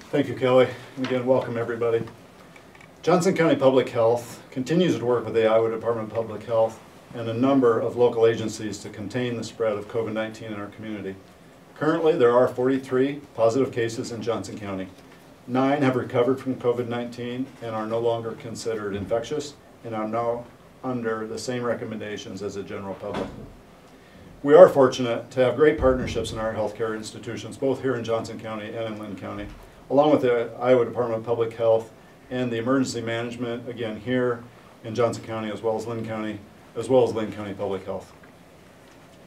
Thank you, Kelly. And again, welcome everybody. Johnson County Public Health continues to work with the Iowa Department of Public Health and a number of local agencies to contain the spread of COVID-19 in our community. Currently, there are 43 positive cases in Johnson County. 9 have recovered from COVID-19 and are no longer considered infectious and are now under the same recommendations as the general public. We are fortunate to have great partnerships in our healthcare institutions, both here in Johnson County and in Linn County, along with the Iowa Department of Public Health and the emergency management, again here in Johnson County as well as Linn County, as well as Linn County Public Health.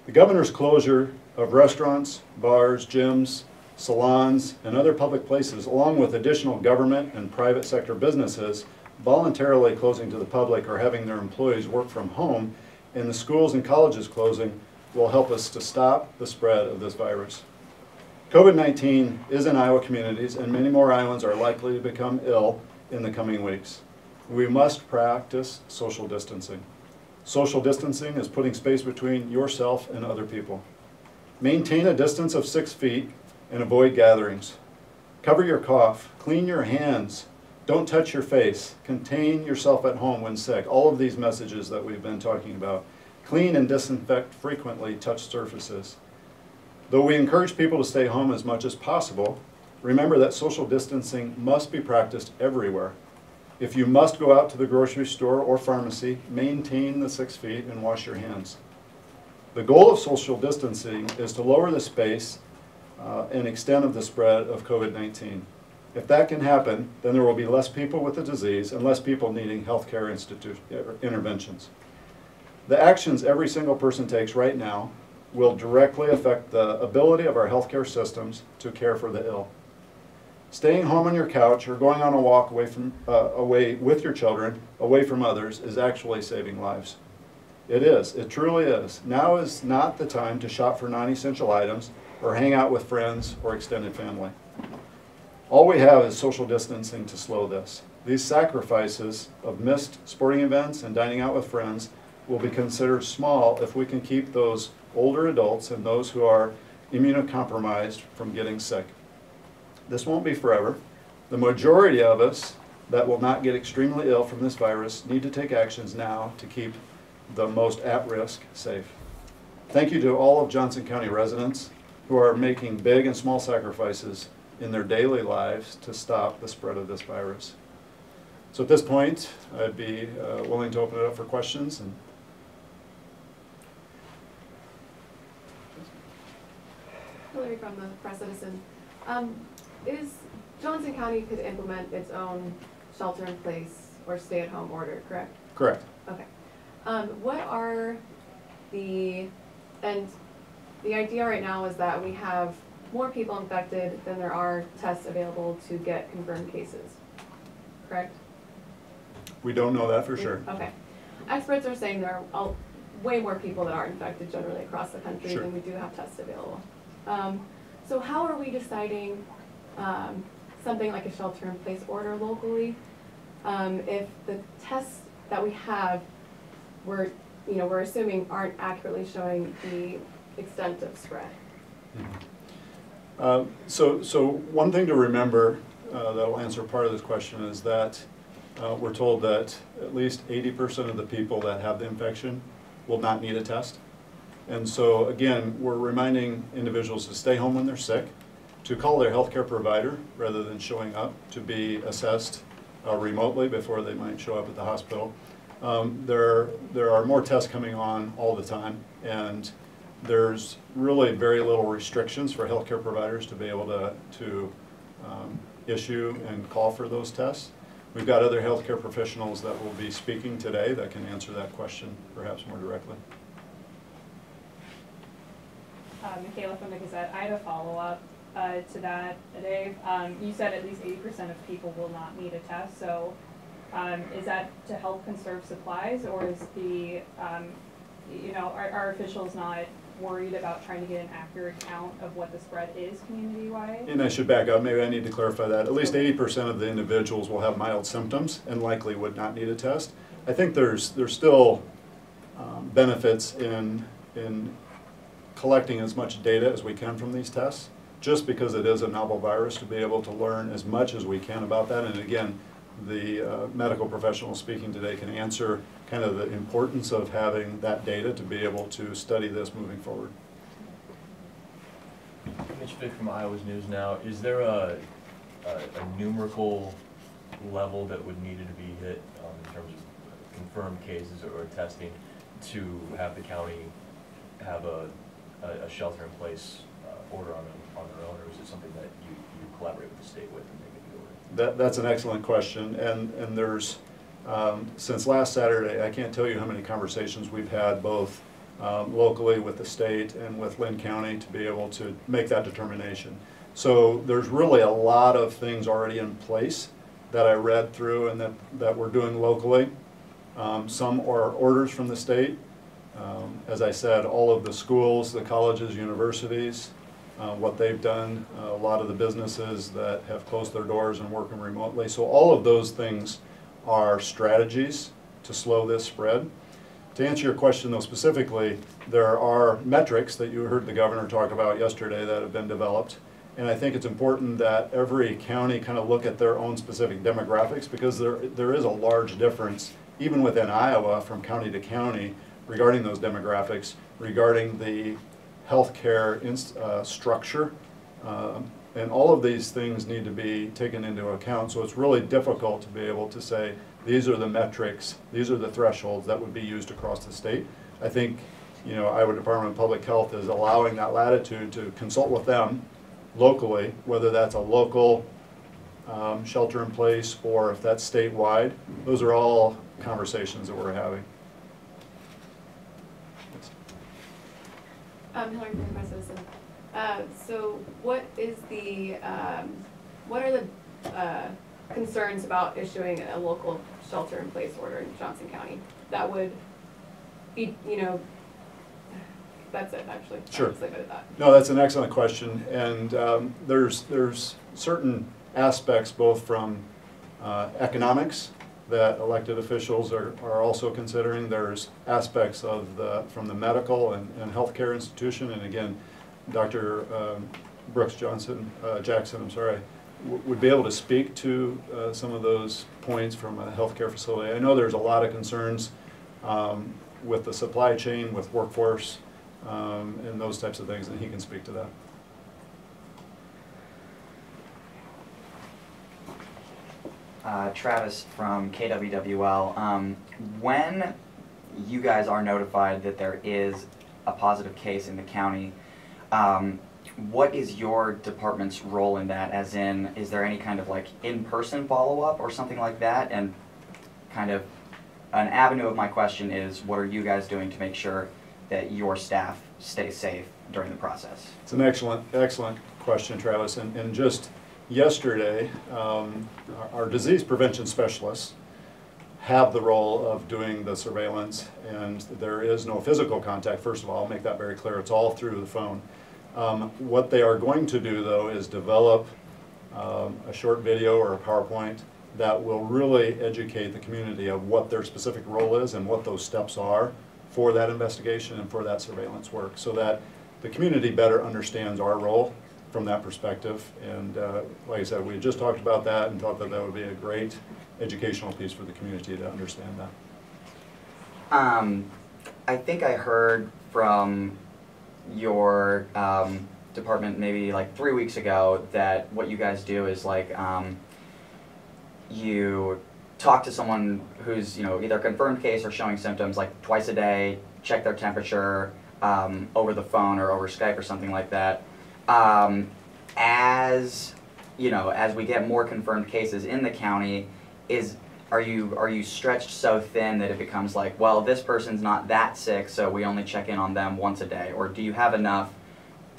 The governor's closure of restaurants, bars, gyms, salons, and other public places, along with additional government and private sector businesses voluntarily closing to the public or having their employees work from home, and the schools and colleges closing, will help us to stop the spread of this virus. COVID-19 is in Iowa communities, and many more Iowans are likely to become ill in the coming weeks. We must practice social distancing. Social distancing is putting space between yourself and other people. Maintain a distance of 6 feet and avoid gatherings. Cover your cough, clean your hands, don't touch your face, contain yourself at home when sick. All of these messages that we've been talking about. Clean and disinfect frequently touched surfaces. Though we encourage people to stay home as much as possible, remember that social distancing must be practiced everywhere. If you must go out to the grocery store or pharmacy, maintain the 6 feet and wash your hands. The goal of social distancing is to lower the space and extent of the spread of COVID-19. If that can happen, then there will be less people with the disease and less people needing healthcare interventions. The actions every single person takes right now will directly affect the ability of our healthcare systems to care for the ill. Staying home on your couch or going on a walk away with your children, away from others, is actually saving lives. It is. It truly is. Now is not the time to shop for non-essential items or hang out with friends or extended family. All we have is social distancing to slow this. These sacrifices of missed sporting events and dining out with friends will be considered small if we can keep those older adults and those who are immunocompromised from getting sick. This won't be forever. The majority of us that will not get extremely ill from this virus need to take actions now to keep the most at-risk safe. Thank you to all of Johnson County residents who are making big and small sacrifices in their daily lives to stop the spread of this virus. So at this point, I'd be willing to open it up for questions. Hillary from the Press Citizen. Is Johnson County could implement its own shelter-in-place or stay-at-home order, correct? Correct. Okay. What are the idea right now is that we have more people infected than there are tests available to get confirmed cases, correct? We don't know that for sure. Okay. Experts are saying there are way more people that are infected generally across the country Sure. than we do have tests available. So how are we deciding something like a shelter-in-place order locally if the tests that we have we're assuming aren't accurately showing the extent of spread? Mm-hmm. So one thing to remember that will answer part of this question is that we're told that at least 80% of the people that have the infection will not need a test. And so again, we're reminding individuals to stay home when they're sick, to call their healthcare provider rather than showing up, to be assessed remotely before they might show up at the hospital. There are more tests coming on all the time, and there's really very little restrictions for healthcare providers to be able to issue and call for those tests. We've got other healthcare professionals that will be speaking today that can answer that question perhaps more directly. Michaela from the Gazette. I have a follow-up to that, Dave. You said at least 80% of people will not need a test, so is that to help conserve supplies, or is the, are officials not worried about trying to get an accurate count of what the spread is community-wide? And I should back up, maybe I need to clarify that. At least 80% of the individuals will have mild symptoms and likely would not need a test. I think there's still benefits in collecting as much data as we can from these tests. just because it is a novel virus, to be able to learn as much as we can about that. And again, the medical professional speaking today can answer kind of the importance of having that data to be able to study this moving forward. Mitch Vick from Iowa's News Now. Is there a numerical level that would need to be hit in terms of confirmed cases or testing to have the county have a shelter-in-place order on their own, or is it something that you collaborate with the state with and make it the order? That's an excellent question, and there's, since last Saturday, I can't tell you how many conversations we've had both locally with the state and with Lynn County to be able to make that determination. So there's really a lot of things already in place that I read through and that we're doing locally. Some are orders from the state. As I said, all of the schools, the colleges, universities, what they've done, a lot of the businesses that have closed their doors and working remotely. So all of those things are strategies to slow this spread. To answer your question though specifically, there are metrics that you heard the governor talk about yesterday that have been developed. And I think it's important that every county kind of look at their own specific demographics, because there is a large difference, even within Iowa, from county to county, regarding those demographics, regarding the healthcare structure. And all of these things need to be taken into account. So it's really difficult to be able to say, these are the metrics, these are the thresholds that would be used across the state. I think, you know, Iowa Department of Public Health is allowing that latitude to consult with them locally, whether that's a local shelter in place or if that's statewide. Those are all conversations that we're having. Hillary from Press Citizen. So what is the, what are the concerns about issuing a local shelter-in-place order in Johnson County that would be, you know, that's it actually. Sure. I'll just leave it at that. No, that's an excellent question, and there's certain aspects both from economics that elected officials are also considering. There's aspects of from the medical and healthcare institution, and again, Dr. Brooks Jackson, I'm sorry, would be able to speak to some of those points from a healthcare facility. I know there's a lot of concerns with the supply chain, with workforce, and those types of things, and he can speak to that. Travis from KWWL. When you guys are notified that there is a positive case in the county, what is your department's role in that? As in, is there any kind of like in-person follow-up or something like that? And kind of an avenue of my question is, what are you guys doing to make sure that your staff stay safe during the process? It's an excellent question, Travis, and just yesterday, our disease prevention specialists have the role of doing the surveillance, and there is no physical contact. First of all, I'll make that very clear. It's all through the phone. What they are going to do, though, is develop a short video or a PowerPoint that will really educate the community of what their specific role is and what those steps are for that investigation and for that surveillance work, so that the community better understands our role from that perspective. And like I said, we just talked about that and thought that that would be a great educational piece for the community to understand that. I think I heard from your department maybe like 3 weeks ago that what you guys do is like you talk to someone who's, you know, either a confirmed case or showing symptoms like twice a day, check their temperature over the phone or over Skype or something like that. As you know, as we get more confirmed cases in the county, are you stretched so thin that it becomes like, well, this person's not that sick, so we only check in on them once a day, or do you have enough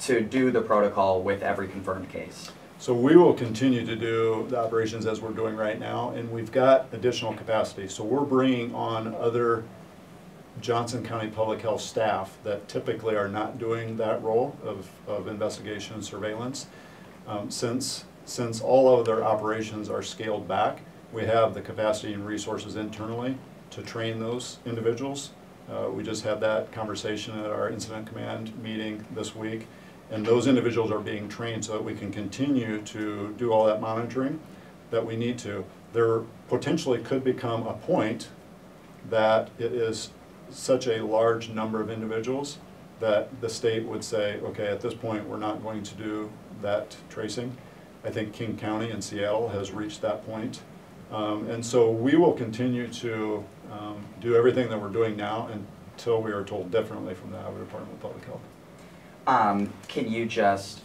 to do the protocol with every confirmed case? So we will continue to do the operations as we're doing right now, and we've got additional capacity. So we're bringing on other Johnson County Public Health staff that typically are not doing that role of investigation and surveillance. Since all of their operations are scaled back, we have the capacity and resources internally to train those individuals. We just had that conversation at our incident command meeting this week, And those individuals are being trained so that we can continue to do all that monitoring that we need to. There potentially could become a point that it is such a large number of individuals that the state would say, okay, at this point we're not going to do that tracing. I think King County in Seattle has reached that point. And so we will continue to do everything that we're doing now until we are told differently from the Iowa Department of Public Health. Can you just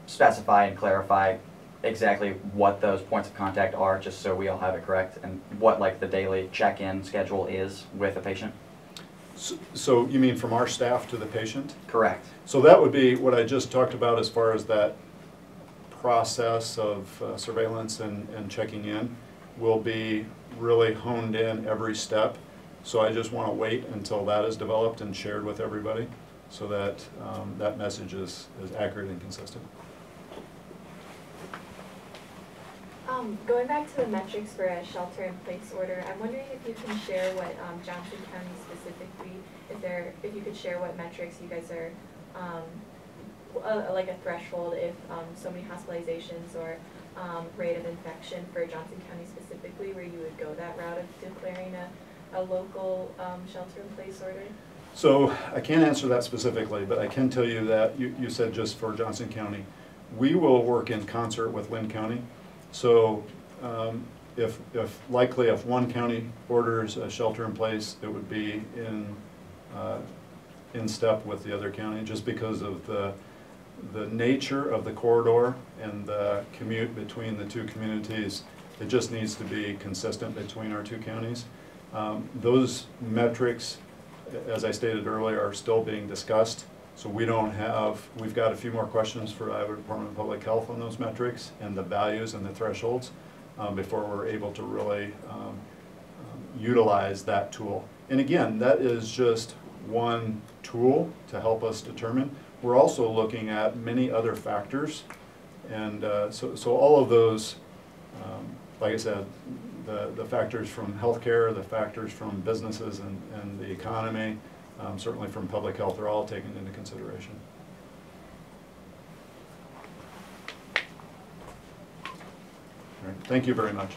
specify and clarify exactly what those points of contact are, just so we all have it correct, and what like the daily check-in schedule is with a patient? So you mean from our staff to the patient? Correct. So that would be what I just talked about as far as that process of surveillance and checking in will be really honed in every step. So I just want to wait until that is developed and shared with everybody so that that message is accurate and consistent. Going back to the metrics for a shelter-in-place order, I'm wondering if you can share what Johnson County specifically, if you could share what metrics you guys are, like a threshold, if so many hospitalizations or rate of infection for Johnson County specifically, where you would go that route of declaring a local shelter-in-place order? So I can't answer that specifically, but I can tell you that you said just for Johnson County. We will work in concert with Lynn County. So if one county orders a shelter in place, it would be in step with the other county, just because of the nature of the corridor and the commute between the two communities. It just needs to be consistent between our two counties. Those metrics, as I stated earlier, are still being discussed. So we've got a few more questions for Iowa Department of Public Health on those metrics and the values and the thresholds before we're able to really utilize that tool. And again, that is just one tool to help us determine. We're also looking at many other factors. And so all of those, like I said, the factors from healthcare, the factors from businesses and the economy, certainly from public health, are all taken into consideration. All right. Thank you very much.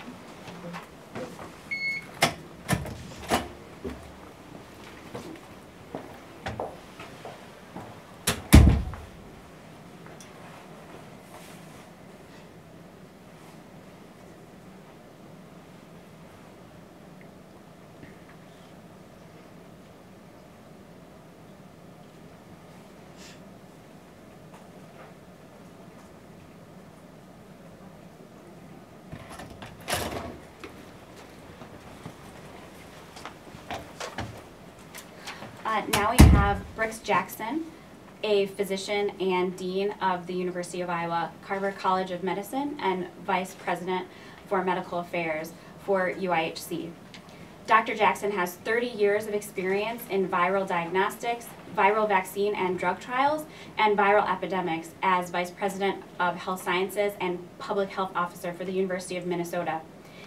Now we have Brooks Jackson, a physician and dean of the University of Iowa Carver College of Medicine and vice president for medical affairs for UIHC. Dr. Jackson has 30 years of experience in viral diagnostics, viral vaccine and drug trials, and viral epidemics as vice president of health sciences and public health officer for the University of Minnesota.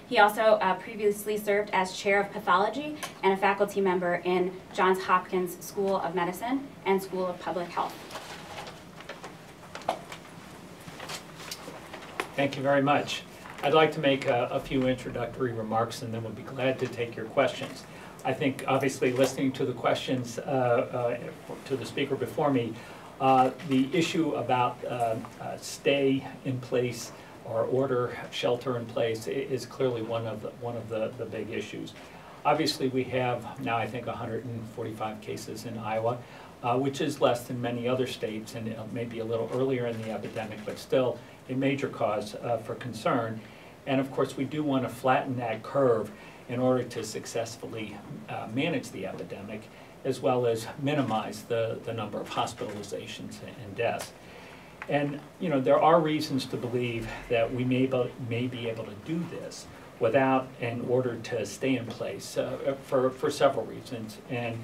He also previously served as chair of pathology and a faculty member in Johns Hopkins School of Medicine and School of Public Health. Thank you very much. I'd like to make a few introductory remarks, and then we'll be glad to take your questions. I think, obviously, listening to the questions to the speaker before me, the issue about stay in place or order shelter in place is clearly one of the big issues. Obviously, we have now, I think, 145 cases in Iowa, which is less than many other states, and maybe a little earlier in the epidemic, but still a major cause for concern. And of course, we do want to flatten that curve in order to successfully manage the epidemic, as well as minimize the number of hospitalizations and deaths. And there are reasons to believe that we may be able to do this without an order to stay in place for several reasons. And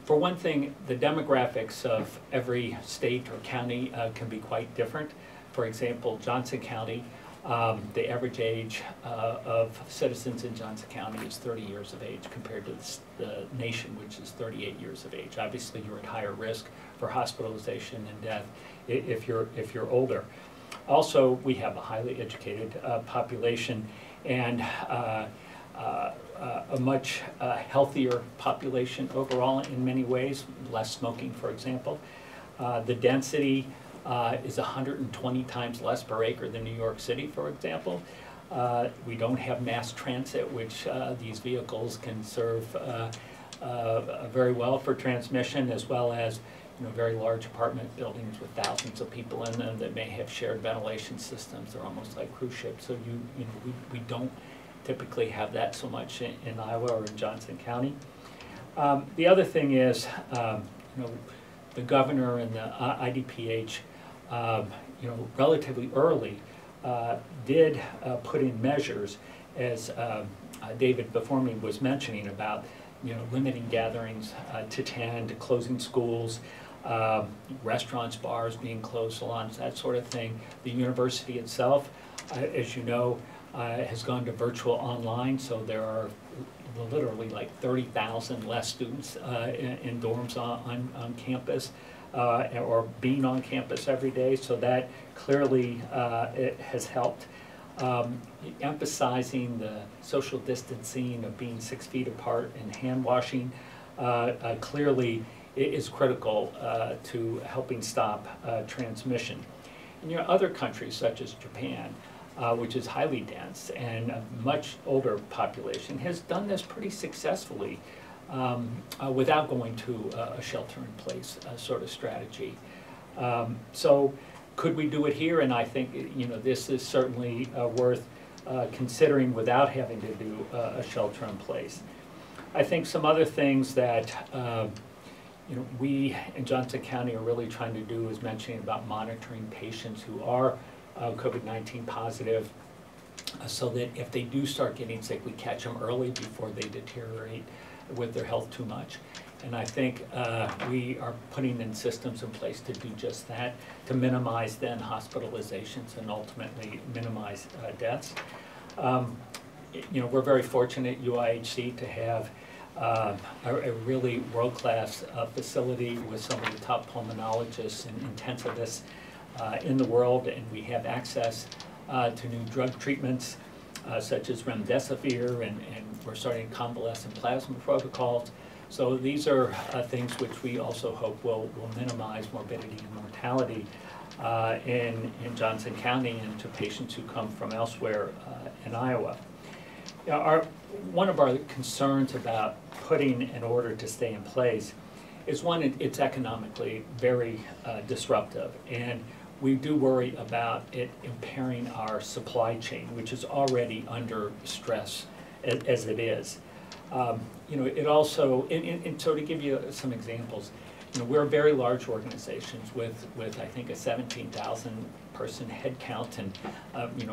for one thing, the demographics of every state or county can be quite different. For example, Johnson County The average age of citizens in Johnson County is 30 years of age compared to the nation, which is 38 years of age. Obviously, you're at higher risk for hospitalization and death if you're older. Also, we have a highly educated population and a much healthier population overall in many ways, less smoking, for example. The density is 120 times less per acre than New York City, for example. We don't have mass transit, which these vehicles can serve very well for transmission, as well as very large apartment buildings with thousands of people in them that may have shared ventilation systems. They're almost like cruise ships. So we don't typically have that so much in Iowa or in Johnson County. The other thing is, the governor and the IDPH, relatively early, did put in measures, as David before me was mentioning about, limiting gatherings to 10, to closing schools, restaurants, bars being closed, salons, that sort of thing. The university itself, as you know, has gone to virtual online, so there are literally like 30,000 less students in dorms on campus or being on campus every day, so that clearly it has helped. Emphasizing the social distancing of being 6 feet apart and hand washing clearly is critical to helping stop transmission. In other countries such as Japan, which is highly dense and a much older population, has done this pretty successfully without going to a shelter-in-place sort of strategy. So could we do it here? And I think this is certainly worth considering without having to do a shelter-in-place. I think some other things that we in Johnson County are really trying to do is mentioning about monitoring patients who are COVID-19 positive, so that if they do start getting sick, we catch them early before they deteriorate with their health too much. And I think we are putting in systems in place to do just that, to minimize then hospitalizations and ultimately minimize deaths. We're very fortunate at UIHC to have a really world-class facility with some of the top pulmonologists and intensivists in the world, and we have access to new drug treatments such as remdesivir, and we're starting convalescent plasma protocols. So these are things which we also hope will minimize morbidity and mortality in Johnson County and to patients who come from elsewhere in Iowa. One of our concerns about putting an order to stay in place is, one, it's economically very disruptive, and we do worry about it impairing our supply chain, which is already under stress as it is. It also, and so to give you some examples, we're a very large organizations with I think a 17,000 person head count, and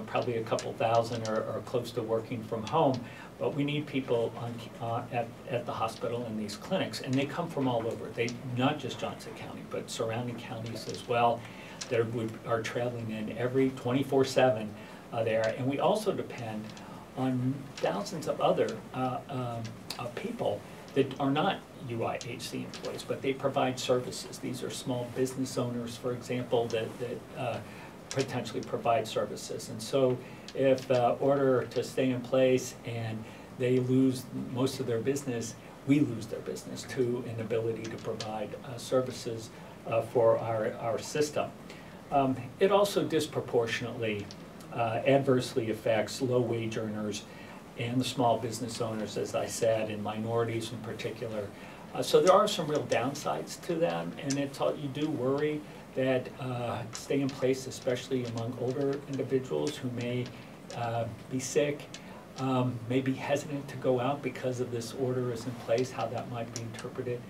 probably a couple thousand are close to working from home, but we need people at the hospital and these clinics, and they come from all over. Not just Johnson County, but surrounding counties as well, that are traveling in every 24/7 there, and we also depend on thousands of other people that are not UIHC employees, but they provide services. These are small business owners, for example, that potentially provide services. And so if the order to stay in place and they lose most of their business, we lose their business too, and ability to provide services for our system. It also disproportionately adversely affects low-wage earners and the small business owners, as I said, and minorities in particular. So there are some real downsides to them, and you do worry that stay in place, especially among older individuals who may be sick, may be hesitant to go out because of this order is in place, how that might be interpreted.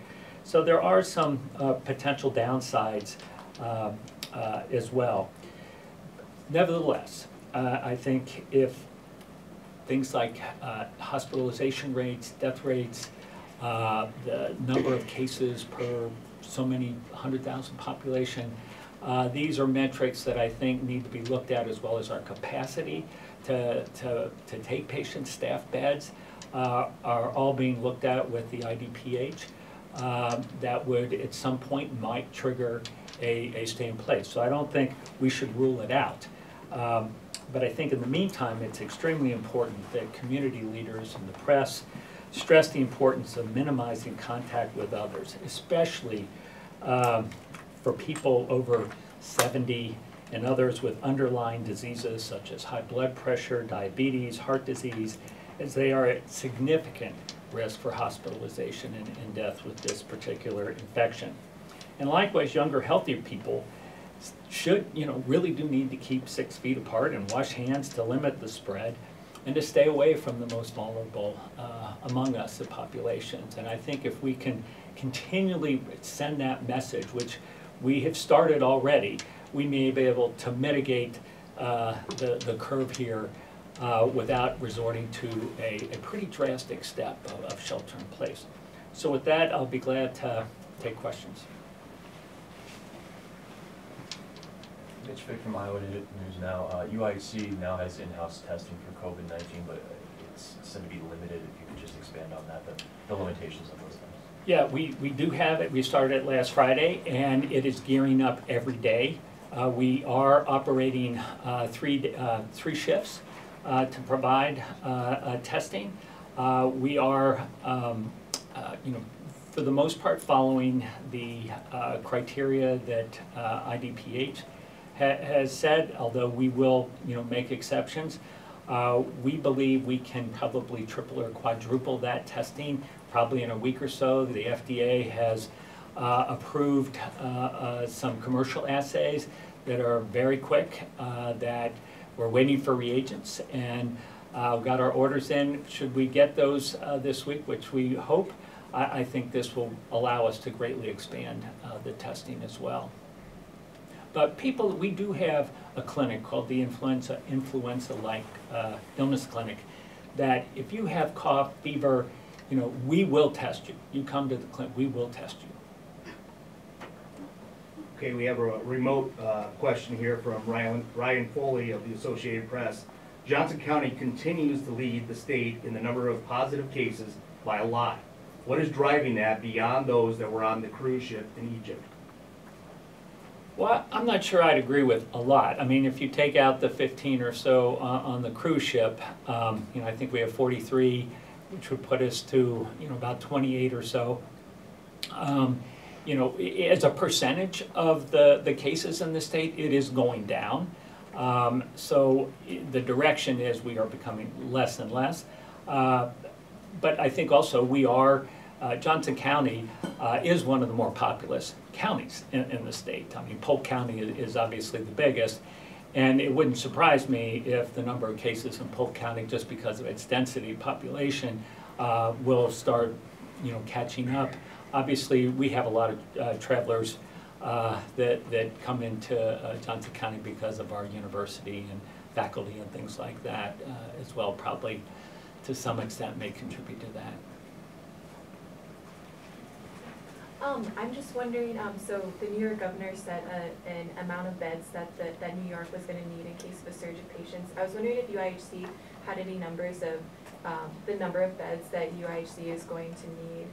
So there are some potential downsides as well. Nevertheless, I think if things like hospitalization rates, death rates, the number of cases per so many 100,000 population These are metrics that I think need to be looked at, as well as our capacity to take patients, staff beds, are all being looked at with the IDPH. That would at some point might trigger a stay in place. So I don't think we should rule it out. But I think in the meantime, it's extremely important that community leaders and the press stress the importance of minimizing contact with others, especially for people over 70 and others with underlying diseases such as high blood pressure, diabetes, heart disease, as they are at significant risk for hospitalization and death with this particular infection. And likewise, younger, healthier people should, really do need to keep 6 feet apart and wash hands to limit the spread and to stay away from the most vulnerable among us, the populations. And I think if we can continually send that message, which we have started already, we may be able to mitigate the curve here without resorting to a pretty drastic step of shelter in place. So with that, I'll be glad to take questions. Mitch Fick from Iowa News Now. UIC now has in-house testing for COVID-19, but it's said to be limited. If you could just expand on that, the limitations of those things. Yeah, we do have it. We started it last Friday, and it is gearing up every day. We are operating three shifts to provide testing. We are, for the most part, following the criteria that IDPH has said, although we will, make exceptions. We believe we can probably triple or quadruple that testing probably in a week or so. The FDA has approved some commercial assays that are very quick, that we're waiting for reagents, and got our orders in. Should we get those this week, which we hope, I think this will allow us to greatly expand the testing as well. But we do have a clinic called the influenza-like illness clinic, that if you have cough, fever, we will test you. You come to the clinic, we will test you. Okay, we have a remote question here from Ryan Foley of the Associated Press. Johnson County continues to lead the state in the number of positive cases by a lot. What is driving that beyond those that were on the cruise ship in Egypt? Well, I'm not sure I'd agree with a lot. I mean, if you take out the 15 or so on the cruise ship, I think we have 43, which would put us to, about 28 or so. As a percentage of the cases in the state, it is going down. So the direction is we are becoming less and less. But I think also we are, Johnson County is one of the more populous counties in the state. I mean, Polk County is obviously the biggest, and it wouldn't surprise me if the number of cases in Polk County, just because of its density population, will start, catching up. Obviously, we have a lot of travelers that come into Johnson County because of our university and faculty and things like that as well, probably to some extent may contribute to that. I'm just wondering, so the New York governor set an amount of beds that New York was going to need in case of a surge of patients. I was wondering if UIHC had any numbers of the number of beds that UIHC is going to need.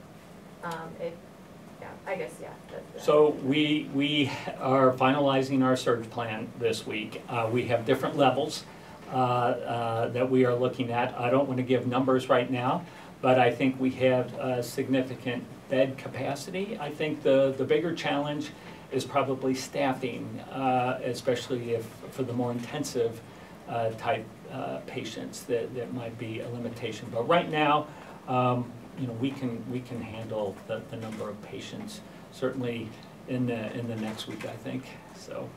So we are finalizing our surge plan this week. We have different levels that we are looking at. I don't want to give numbers right now, but I think we have significant bed capacity. I think the bigger challenge is probably staffing, especially for the more intensive type patients that might be a limitation. But right now, we can handle the number of patients certainly in the next week, I think. So.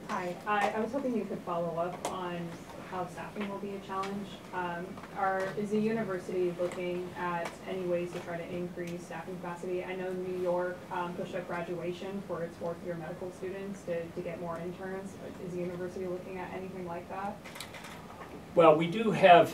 Hi, I was hoping you could follow up on how staffing will be a challenge. Is the university looking at any ways to try to increase staffing capacity? I know New York pushed up graduation for its fourth-year medical students to get more interns. Is the university looking at anything like that? Well, we do have,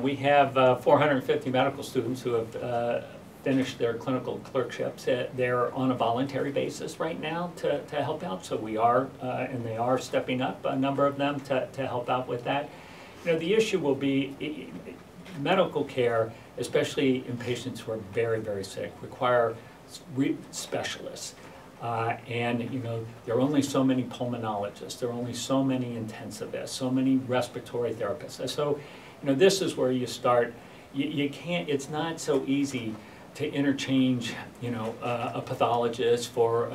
we have 450 medical students who have finish their clinical clerkships. They're on a voluntary basis right now to help out, so we are, and they are stepping up, a number of them, to help out with that. You know, the issue will be medical care, especially in patients who are very, very sick, require specialists. And you know, there are only so many pulmonologists, there are only so many intensivists, so many respiratory therapists. And so, you know, this is where you start. You can't, it's not so easy to interchange, you know, a pathologist for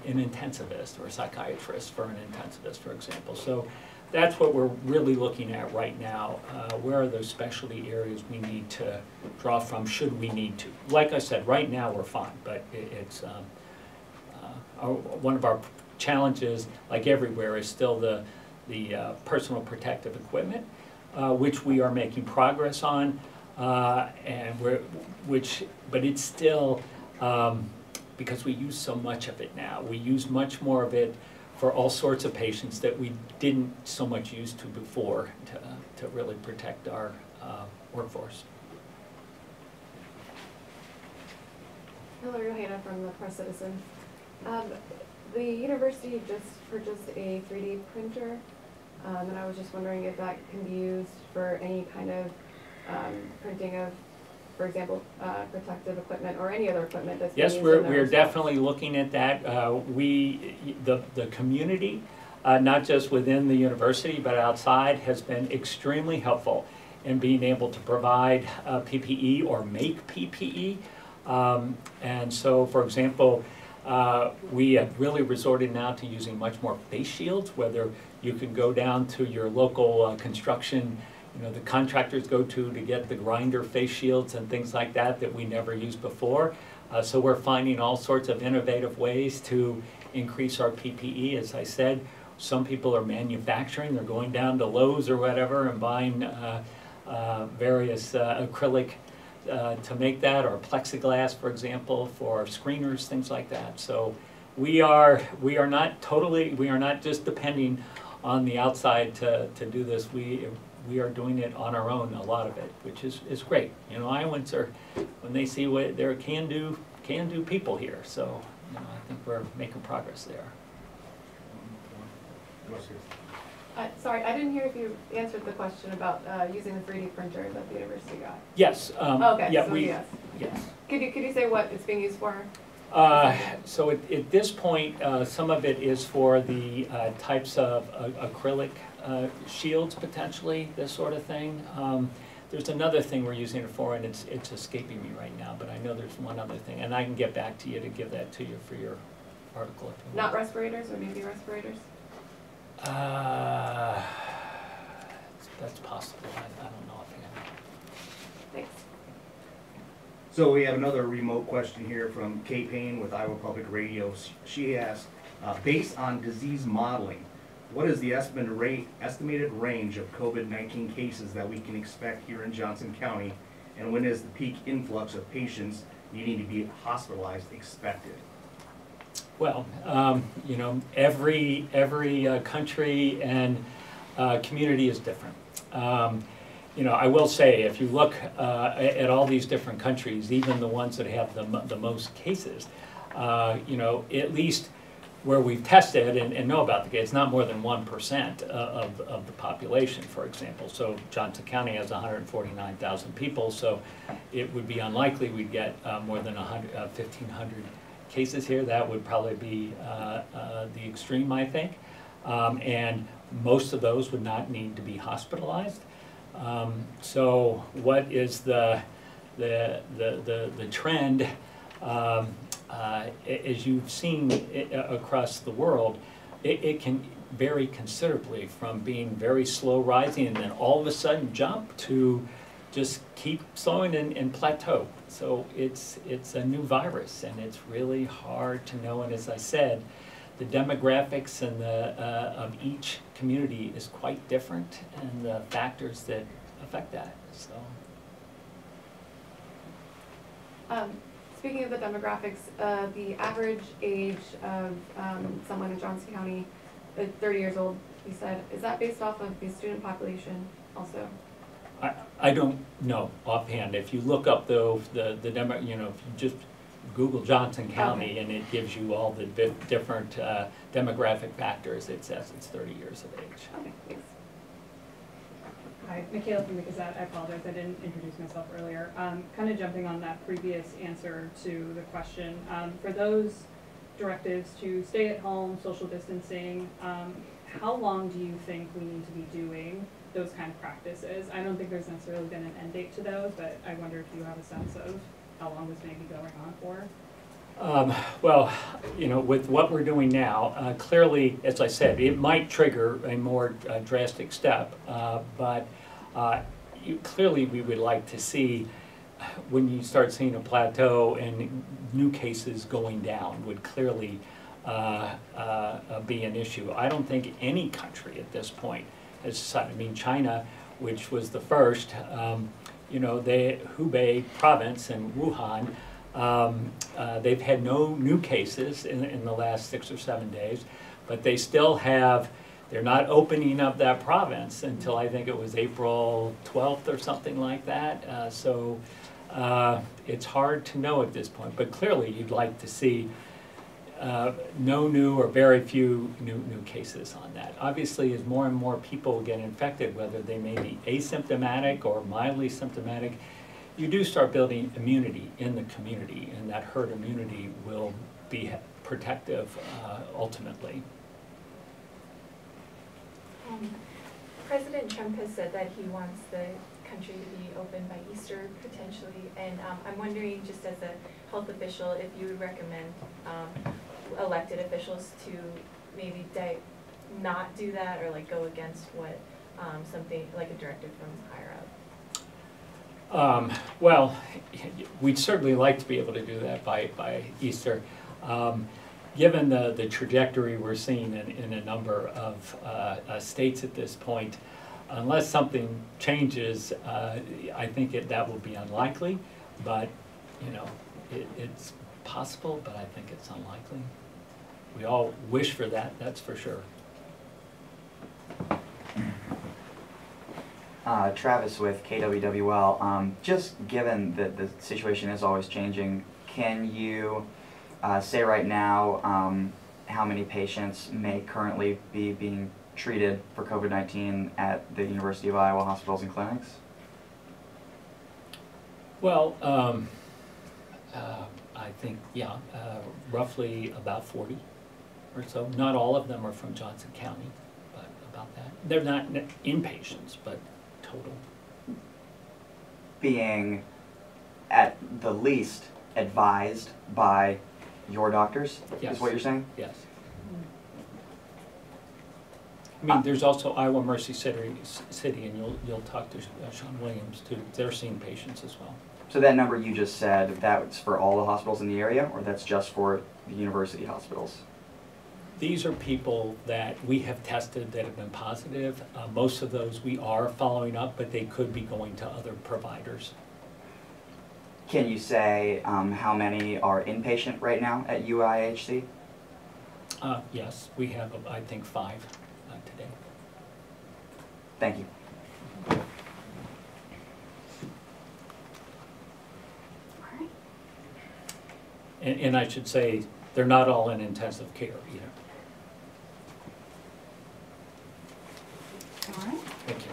an intensivist, or a psychiatrist for an intensivist, for example. So that's what we're really looking at right now. Where are those specialty areas we need to draw from, should we need to? Like I said, right now we're fine, but it's one of our challenges, like everywhere, is still the personal protective equipment, which we are making progress on, and but it's still, because we use so much of it now, we use much more of it for all sorts of patients that we didn't so much use to before to really protect our workforce. Hillary Ojeda from the Press Citizen. The university just purchased a 3D printer, and I was just wondering if that can be used for any kind of printing of, for example, protective equipment or any other equipment that's being Yes, used in their we're own definitely looking at that. The community, not just within the university but outside, has been extremely helpful in being able to provide PPE or make PPE. And so, for example, we have really resorted now to using much more face shields, whether you can go down to your local construction, you know, the contractors go to get the grinder face shields and things like that that we never used before. So we're finding all sorts of innovative ways to increase our PPE. As I said, some people are manufacturing, they're going down to Lowe's or whatever and buying various acrylic to make that, or plexiglass, for example, for screeners, things like that. So we are not just depending on the outside to do this. We are doing it on our own, a lot of it, which is great. You know, Iowans are, when they see what there can do people here. So, you know, I think we're making progress there. sorry, I didn't hear if you answered the question about using the 3D printer that the university got. Yes. Okay, yeah, so yes. Yes. Could you say what it's being used for? So at this point, some of it is for the types of acrylic shields, potentially, this sort of thing. There's another thing we're using it for, and it's escaping me right now, but I know there's one other thing, and I can get back to you to give that to you for your article. Not respirators, or maybe respirators? That's possible. I don't know offhand. Thanks. So we have another remote question here from Kay Payne with Iowa Public Radio. She asked, based on disease modeling, what is the estimated range of COVID-19 cases that we can expect here in Johnson County, and when is the peak influx of patients needing to be hospitalized expected? Well, you know, every country and community is different. You know, I will say, if you look at all these different countries, even the ones that have the most cases, you know, at least where we've tested and know about the case, it's not more than 1% of the population, for example. So Johnson County has 149,000 people, so it would be unlikely we'd get more than 1,500 cases here. That would probably be the extreme, I think. And most of those would not need to be hospitalized. So what is the trend? As you've seen across the world, it can vary considerably from being very slow rising and then all of a sudden jump to just keep slowing and plateau. So it's a new virus, and it's really hard to know. And as I said, the demographics and of each community is quite different, and the factors that affect that. So. Speaking of the demographics, the average age of someone in Johnson County, 30 years old, you said, is that based off of the student population also? I don't know offhand. If you look up though, the demo, you know, if you just Google Johnson County and it gives you all the different demographic factors, it says it's 30 years of age. Okay, thanks. Hi, Michaela from the Gazette. I apologize, I didn't introduce myself earlier. Kind of jumping on that previous answer to the question. For those directives to stay at home, social distancing, how long do you think we need to be doing those kind of practices? I don't think there's necessarily been an end date to those, but I wonder if you have a sense of how long this may be going on for? Well, you know, with what we're doing now, clearly, as I said, it might trigger a more drastic step, but clearly we would like to see, when you start seeing a plateau and new cases going down would clearly be an issue. I don't think any country at this point has decided. I mean, China, which was the first, you know, Hubei province in Wuhan, they've had no new cases in the last 6 or 7 days, but they still have, they're not opening up that province until I think it was April 12th or something like that. So it's hard to know at this point, but clearly you'd like to see no new or very few new cases on that. Obviously, as more and more people get infected, whether they may be asymptomatic or mildly symptomatic, you do start building immunity in the community, and that herd immunity will be protective ultimately. President Trump has said that he wants the country to be open by Easter potentially, and I'm wondering, just as a health official, if you would recommend elected officials to maybe not do that, or like go against what something like a directive from higher up. Well, we'd certainly like to be able to do that by Easter. Given the trajectory we're seeing in a number of states at this point, unless something changes, I think that will be unlikely, but you know, it's possible, but I think it's unlikely. We all wish for that, that's for sure. Travis with KWWL. Just given that the situation is always changing, can you say right now how many patients may currently be being treated for COVID-19 at the University of Iowa hospitals and clinics? Well, I think, yeah, roughly about 40 or so. Not all of them are from Johnson County, but about that. They're not inpatients, but total. Being At the least advised by your doctors, yes. Is what you're saying? Yes. I mean, there's also Iowa Mercy City, and you'll talk to SHAWN Williams too. They're seeing patients as well. So that number you just said, that's for all the hospitals in the area, or that's just for the university hospitals? These are people that we have tested that have been positive. Most of those we are following up, but they could be going to other providers. Can you say how many are inpatient right now at UIHC? Yes, we have, I think, 5 today. Thank you. All right. And I should say, they're not all in intensive care either. All right. Thank you.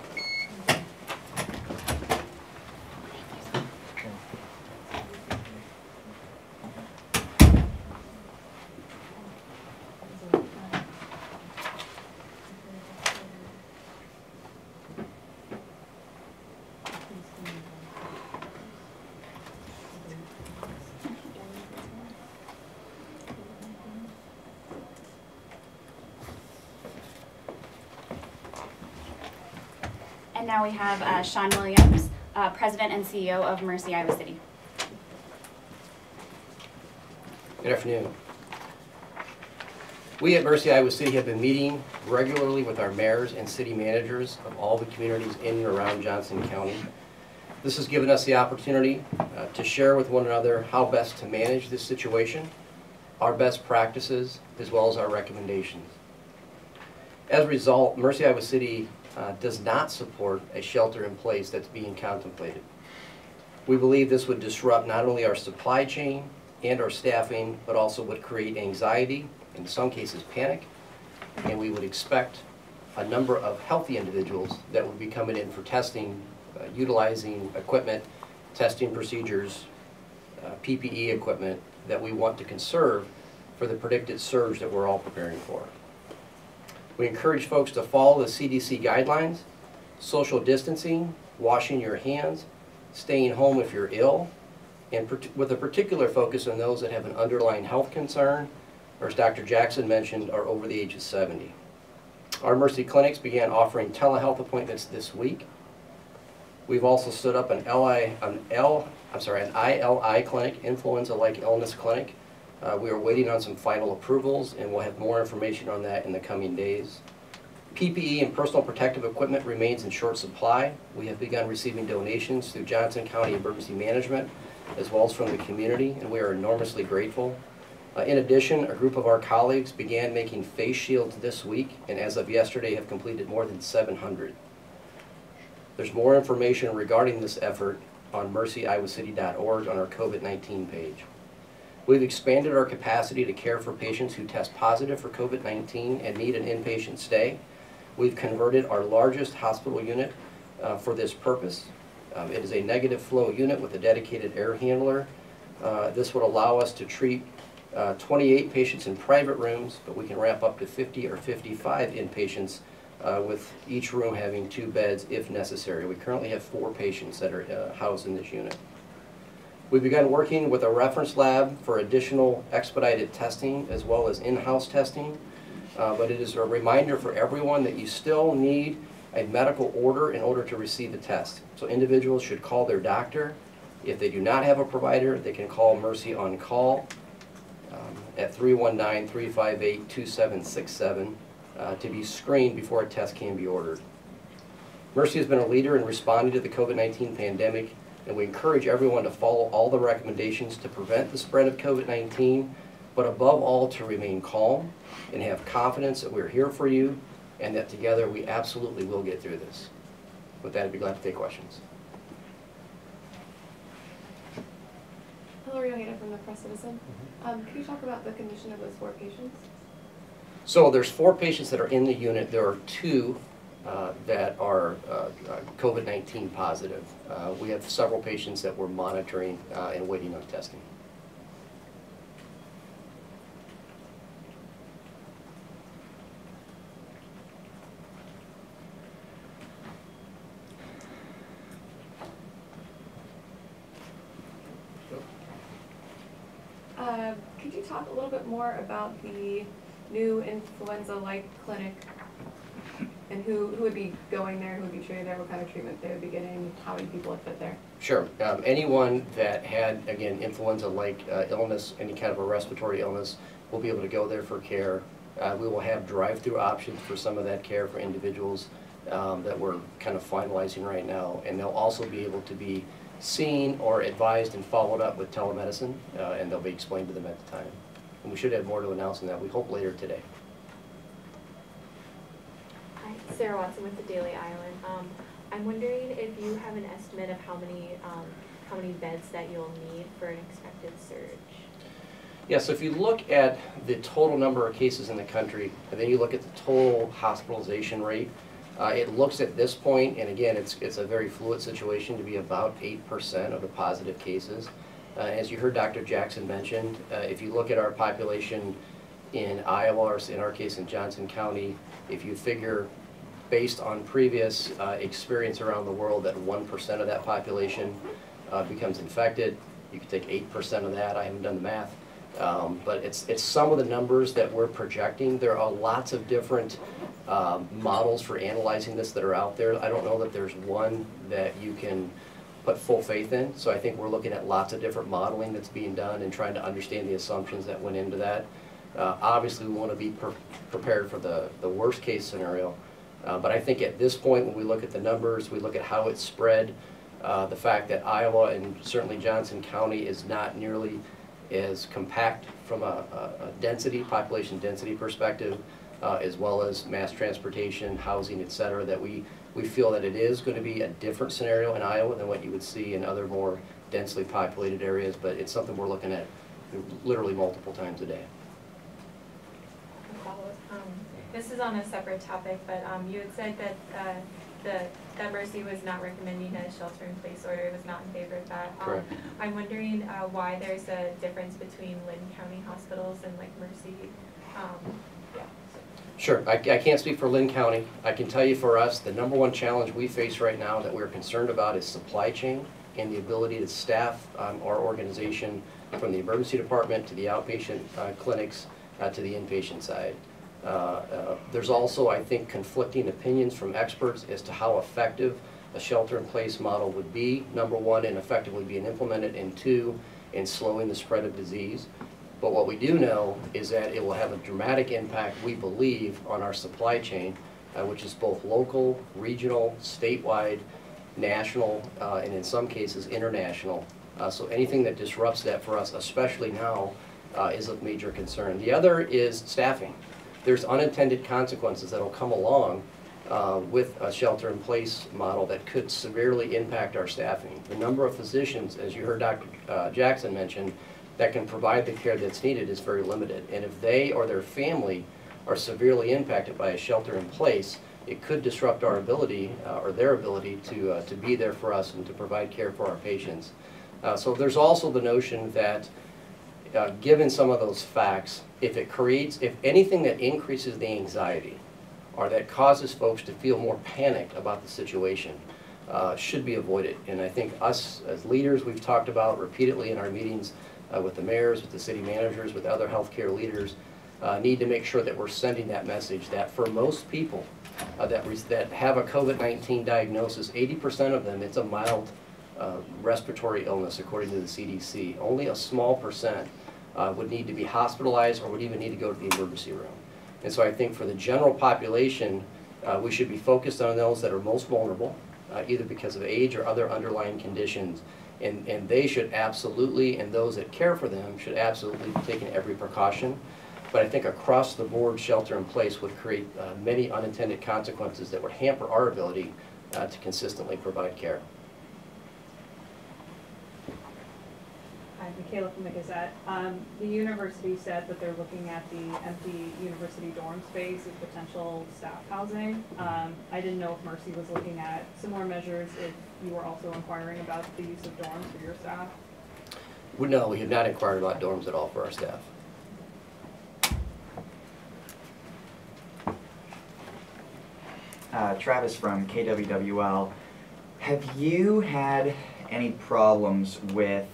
And now we have SHAWN Williams, President and CEO of Mercy Iowa City. Good afternoon. We at Mercy Iowa City have been meeting regularly with our mayors and city managers of all the communities in and around Johnson County. This has given us the opportunity to share with one another how best to manage this situation, our best practices, as well as our recommendations. As a result, Mercy Iowa City does not support a shelter in place that's being contemplated. We believe this would disrupt not only our supply chain and our staffing, but also would create anxiety, in some cases panic, and we would expect a number of healthy individuals that would be coming in for testing, utilizing equipment, testing procedures, PPE equipment that we want to conserve for the predicted surge that we're all preparing for. We encourage folks to follow the CDC guidelines, social distancing, washing your hands, staying home if you're ill, and with a particular focus on those that have an underlying health concern, or as Dr. Jackson mentioned, are over the age of 70. Our Mercy clinics began offering telehealth appointments this week. We've also stood up an ILI clinic, influenza-like illness clinic. We are waiting on some final approvals, and we'll have more information on that in the coming days. PPE and personal protective equipment remains in short supply. We have begun receiving donations through Johnson County Emergency Management, as well as from the community, and we are enormously grateful. In addition, a group of our colleagues began making face shields this week, and as of yesterday have completed more than 700. There's more information regarding this effort on mercyiowacity.org on our COVID-19 page. We've expanded our capacity to care for patients who test positive for COVID-19 and need an inpatient stay. We've converted our largest hospital unit for this purpose. It is a negative flow unit with a dedicated air handler. This would allow us to treat 28 patients in private rooms, but we can ramp up to 50 or 55 inpatients with each room having 2 beds if necessary. We currently have 4 patients that are housed in this unit. We've begun working with a reference lab for additional expedited testing as well as in-house testing, but it is a reminder for everyone that you still need a medical order in order to receive the test. So individuals should call their doctor. If they do not have a provider, they can call Mercy on Call at 319-358-2767 to be screened before a test can be ordered. Mercy has been a leader in responding to the COVID-19 pandemic, and we encourage everyone to follow all the recommendations to prevent the spread of COVID-19, but above all to remain calm and have confidence that we're here for you and that together we absolutely will get through this. With that, I'd be glad to take questions. Hillary Ojeda from the Press Citizen. Could you talk about the condition of those 4 patients? So there's 4 patients that are in the unit. There are 2 that are COVID-19 positive. We have several patients that we're monitoring and waiting on testing. Could you talk a little bit more about the new influenza-like clinic and who would be going there, who would be treated there, what kind of treatment they would be getting, how many people would fit there? Sure. Anyone that had, again, influenza-like illness, any kind of a respiratory illness, will be able to go there for care. We will have drive-through options for some of that care for individuals that we're kind of finalizing right now, and they'll also be able to be seen or advised and followed up with telemedicine, and they'll be explained to them at the time. And we should have more to announce on that, we hope later today. Hi, Sarah Watson with the Daily Island. I'm wondering if you have an estimate of how many beds that you'll need for an expected surge. Yeah, so if you look at the total number of cases in the country, and then you look at the total hospitalization rate, it looks at this point, and again, it's a very fluid situation, to be about 8% of the positive cases. As you heard Dr. Jackson mention, if you look at our population in Iowa, or in our case in Johnson County, if you figure based on previous experience around the world that 1% of that population becomes infected, you can take 8% of that. I haven't done the math. But it's some of the numbers that we're projecting. There are lots of different models for analyzing this that are out there. I don't know that there's one that you can put full faith in. So I think we're looking at lots of different modeling that's being done and trying to understand the assumptions that went into that. Obviously, we want to be prepared for the worst case scenario. But I think at this point, when we look at the numbers, we look at how it's spread, the fact that Iowa and certainly Johnson County is not nearly as compact from a population density perspective. as well as mass transportation, housing, et cetera, that we feel that it is going to be a different scenario in Iowa than what you would see in other more densely populated areas, but it's something we're looking at literally multiple times a day. This is on a separate topic, but you had said that that Mercy was not recommending a shelter-in-place order, was not in favor of that. Correct. I'm wondering why there's a difference between Lynn County hospitals and like Mercy. Yeah. Sure, I can't speak for Lynn County. I can tell you for us, the #1 challenge we face right now that we're concerned about is supply chain and the ability to staff our organization from the emergency department to the outpatient clinics to the inpatient side. There's also, I think, conflicting opinions from experts as to how effective a shelter-in-place model would be, #1, in effectively being implemented, and 2, in slowing the spread of disease. But what we do know is that it will have a dramatic impact, we believe, on our supply chain, which is both local, regional, statewide, national, and in some cases international. So anything that disrupts that for us, especially now, is of major concern. The other is staffing. There's unintended consequences that will come along with a shelter-in-place model that could severely impact our staffing. The number of physicians, as you heard Dr. Jackson mention, that can provide the care that's needed is very limited. And if they or their family are severely impacted by a shelter-in-place, it could disrupt our ability, or their ability, to be there for us and to provide care for our patients. So there's also the notion that given some of those facts, if anything that increases the anxiety or that causes folks to feel more panicked about the situation should be avoided. And I think us as leaders, we've talked about repeatedly in our meetings with the mayors, with the city managers, with other healthcare leaders, need to make sure that we're sending that message that for most people that have a COVID-19 diagnosis, 80% of them, it's a mild respiratory illness according to the CDC. Only a small percent would need to be hospitalized or would even need to go to the emergency room. And so I think for the general population, we should be focused on those that are most vulnerable, either because of age or other underlying conditions. And they should absolutely, and those that care for them, should absolutely be taking every precaution. But I think across the board, shelter in place would create many unintended consequences that would hamper our ability to consistently provide care. Hi, Michaela from the Gazette. The university said that they're looking at the empty university dorm space as potential staff housing. I didn't know if Mercy was looking at similar measures, if you were also inquiring about the use of dorms for your staff. No, we have not inquired about dorms at all for our staff. Travis from KWWL. Have you had any problems with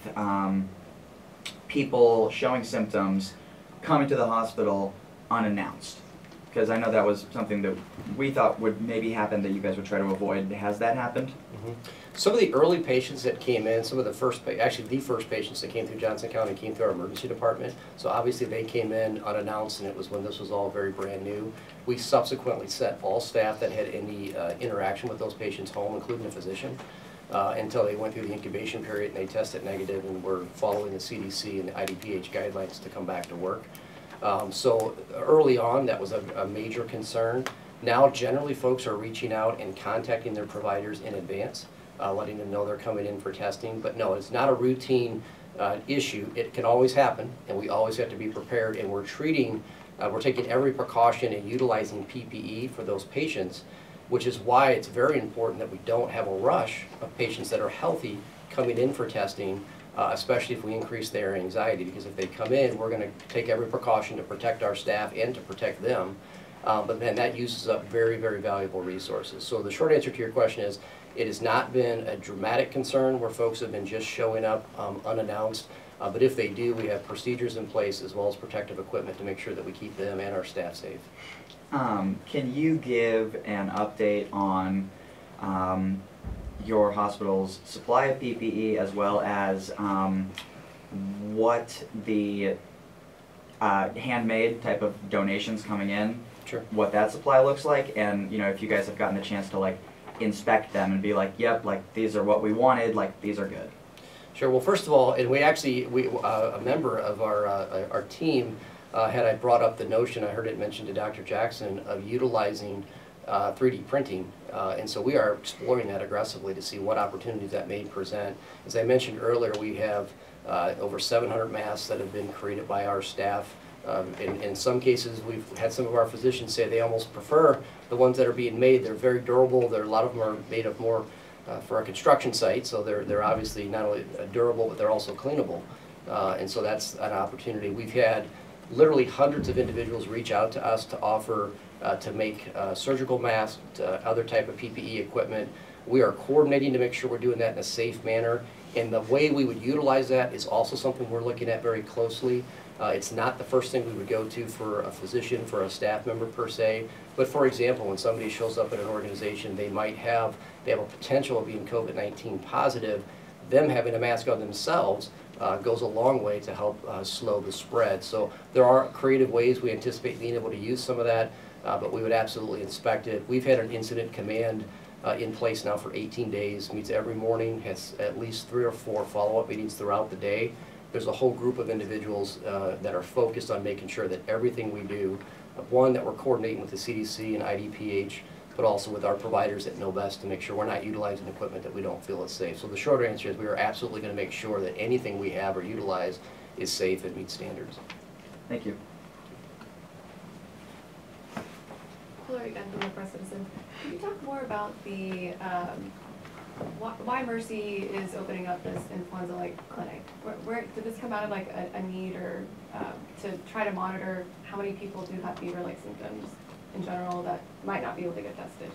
people showing symptoms coming to the hospital unannounced? Because I know that was something that we thought would maybe happen that you guys would try to avoid. Has that happened? Mm-hmm. Some of the early patients that came in, some of the first patients that came through Johnson County came through our emergency department. So obviously they came in unannounced, and it was when this was all very brand new. We subsequently sent all staff that had any interaction with those patients home, including the physician, until they went through the incubation period and they tested negative and were following the CDC and the IDPH guidelines to come back to work. So early on, that was a major concern. Now, generally, folks are reaching out and contacting their providers in advance, letting them know they're coming in for testing. But no, it's not a routine issue. It can always happen, and we always have to be prepared. And we're taking every precaution and utilizing PPE for those patients, which is why it's very important that we don't have a rush of patients that are healthy coming in for testing, especially if we increase their anxiety, because if they come in, we're going to take every precaution to protect our staff and to protect them, but then that uses up very, very valuable resources. So the short answer to your question is, it has not been a dramatic concern where folks have been just showing up unannounced, but if they do, we have procedures in place as well as protective equipment to make sure that we keep them and our staff safe. Can you give an update on your hospital's supply of PPE, as well as what the handmade type of donations coming in, sure, what that supply looks like, and if you guys have gotten a chance to like inspect them and be like, yep, like these are what we wanted, like these are good? Sure. Well, first of all, and a member of our team had I brought up the notion, I heard it mentioned to Dr. Jackson, of utilizing 3D printing. And so we are exploring that aggressively to see what opportunities that may present. As I mentioned earlier, we have over 700 masks that have been created by our staff. In some cases, we've had some of our physicians say they almost prefer the ones that are being made. They're very durable. A lot of them are made of more for a construction site, so they're obviously not only durable, but they're also cleanable. And so that's an opportunity. We've had literally hundreds of individuals reach out to us to offer to make surgical masks, other type of PPE equipment. We are coordinating to make sure we're doing that in a safe manner. And the way we would utilize that is also something we're looking at very closely. It's not the first thing we would go to for a physician, for a staff member per se. But for example, when somebody shows up at an organization, they have a potential of being COVID-19 positive. Them having a mask on themselves goes a long way to help slow the spread. So there are creative ways we anticipate being able to use some of that, but we would absolutely inspect it. We've had an incident command in place now for 18 days, meets every morning, has at least 3 or 4 follow-up meetings throughout the day. There's a whole group of individuals that are focused on making sure that everything we do, one, that we're coordinating with the CDC and IDPH, but also with our providers that know best to make sure we're not utilizing equipment that we don't feel is safe. So the short answer is we are absolutely going to make sure that anything we have or utilize is safe and meets standards. Thank you. Hillary again from the Press Citizen. Can you talk more about the why Mercy is opening up this influenza-like clinic? Where did this come out of, like a need or to try to monitor how many people do have fever-like symptoms in general that might not be able to get tested?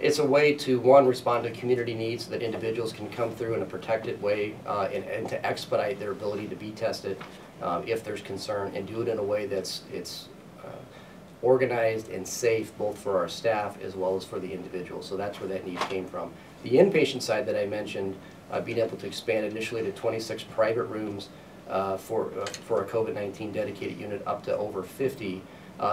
It's a way to, one, respond to community needs so that individuals can come through in a protected way and to expedite their ability to be tested if there's concern, and do it in a way that's organized and safe both for our staff as well as for the individual. So that's where that need came from. The inpatient side that I mentioned, being able to expand initially to 26 private rooms for a COVID-19 dedicated unit up to over 50,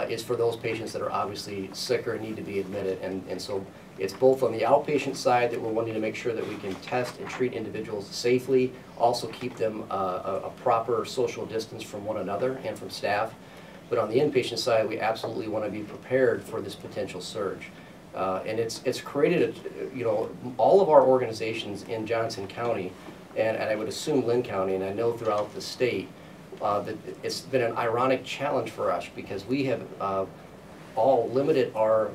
is for those patients that are obviously sick or need to be admitted. And so it's both on the outpatient side that we're wanting to make sure that we can test and treat individuals safely, also keep them a proper social distance from one another and from staff. But on the inpatient side, we absolutely want to be prepared for this potential surge. And it's created, all of our organizations in Johnson County, and I would assume Lynn County, and I know throughout the state, that it's been an ironic challenge for us because we have all limited our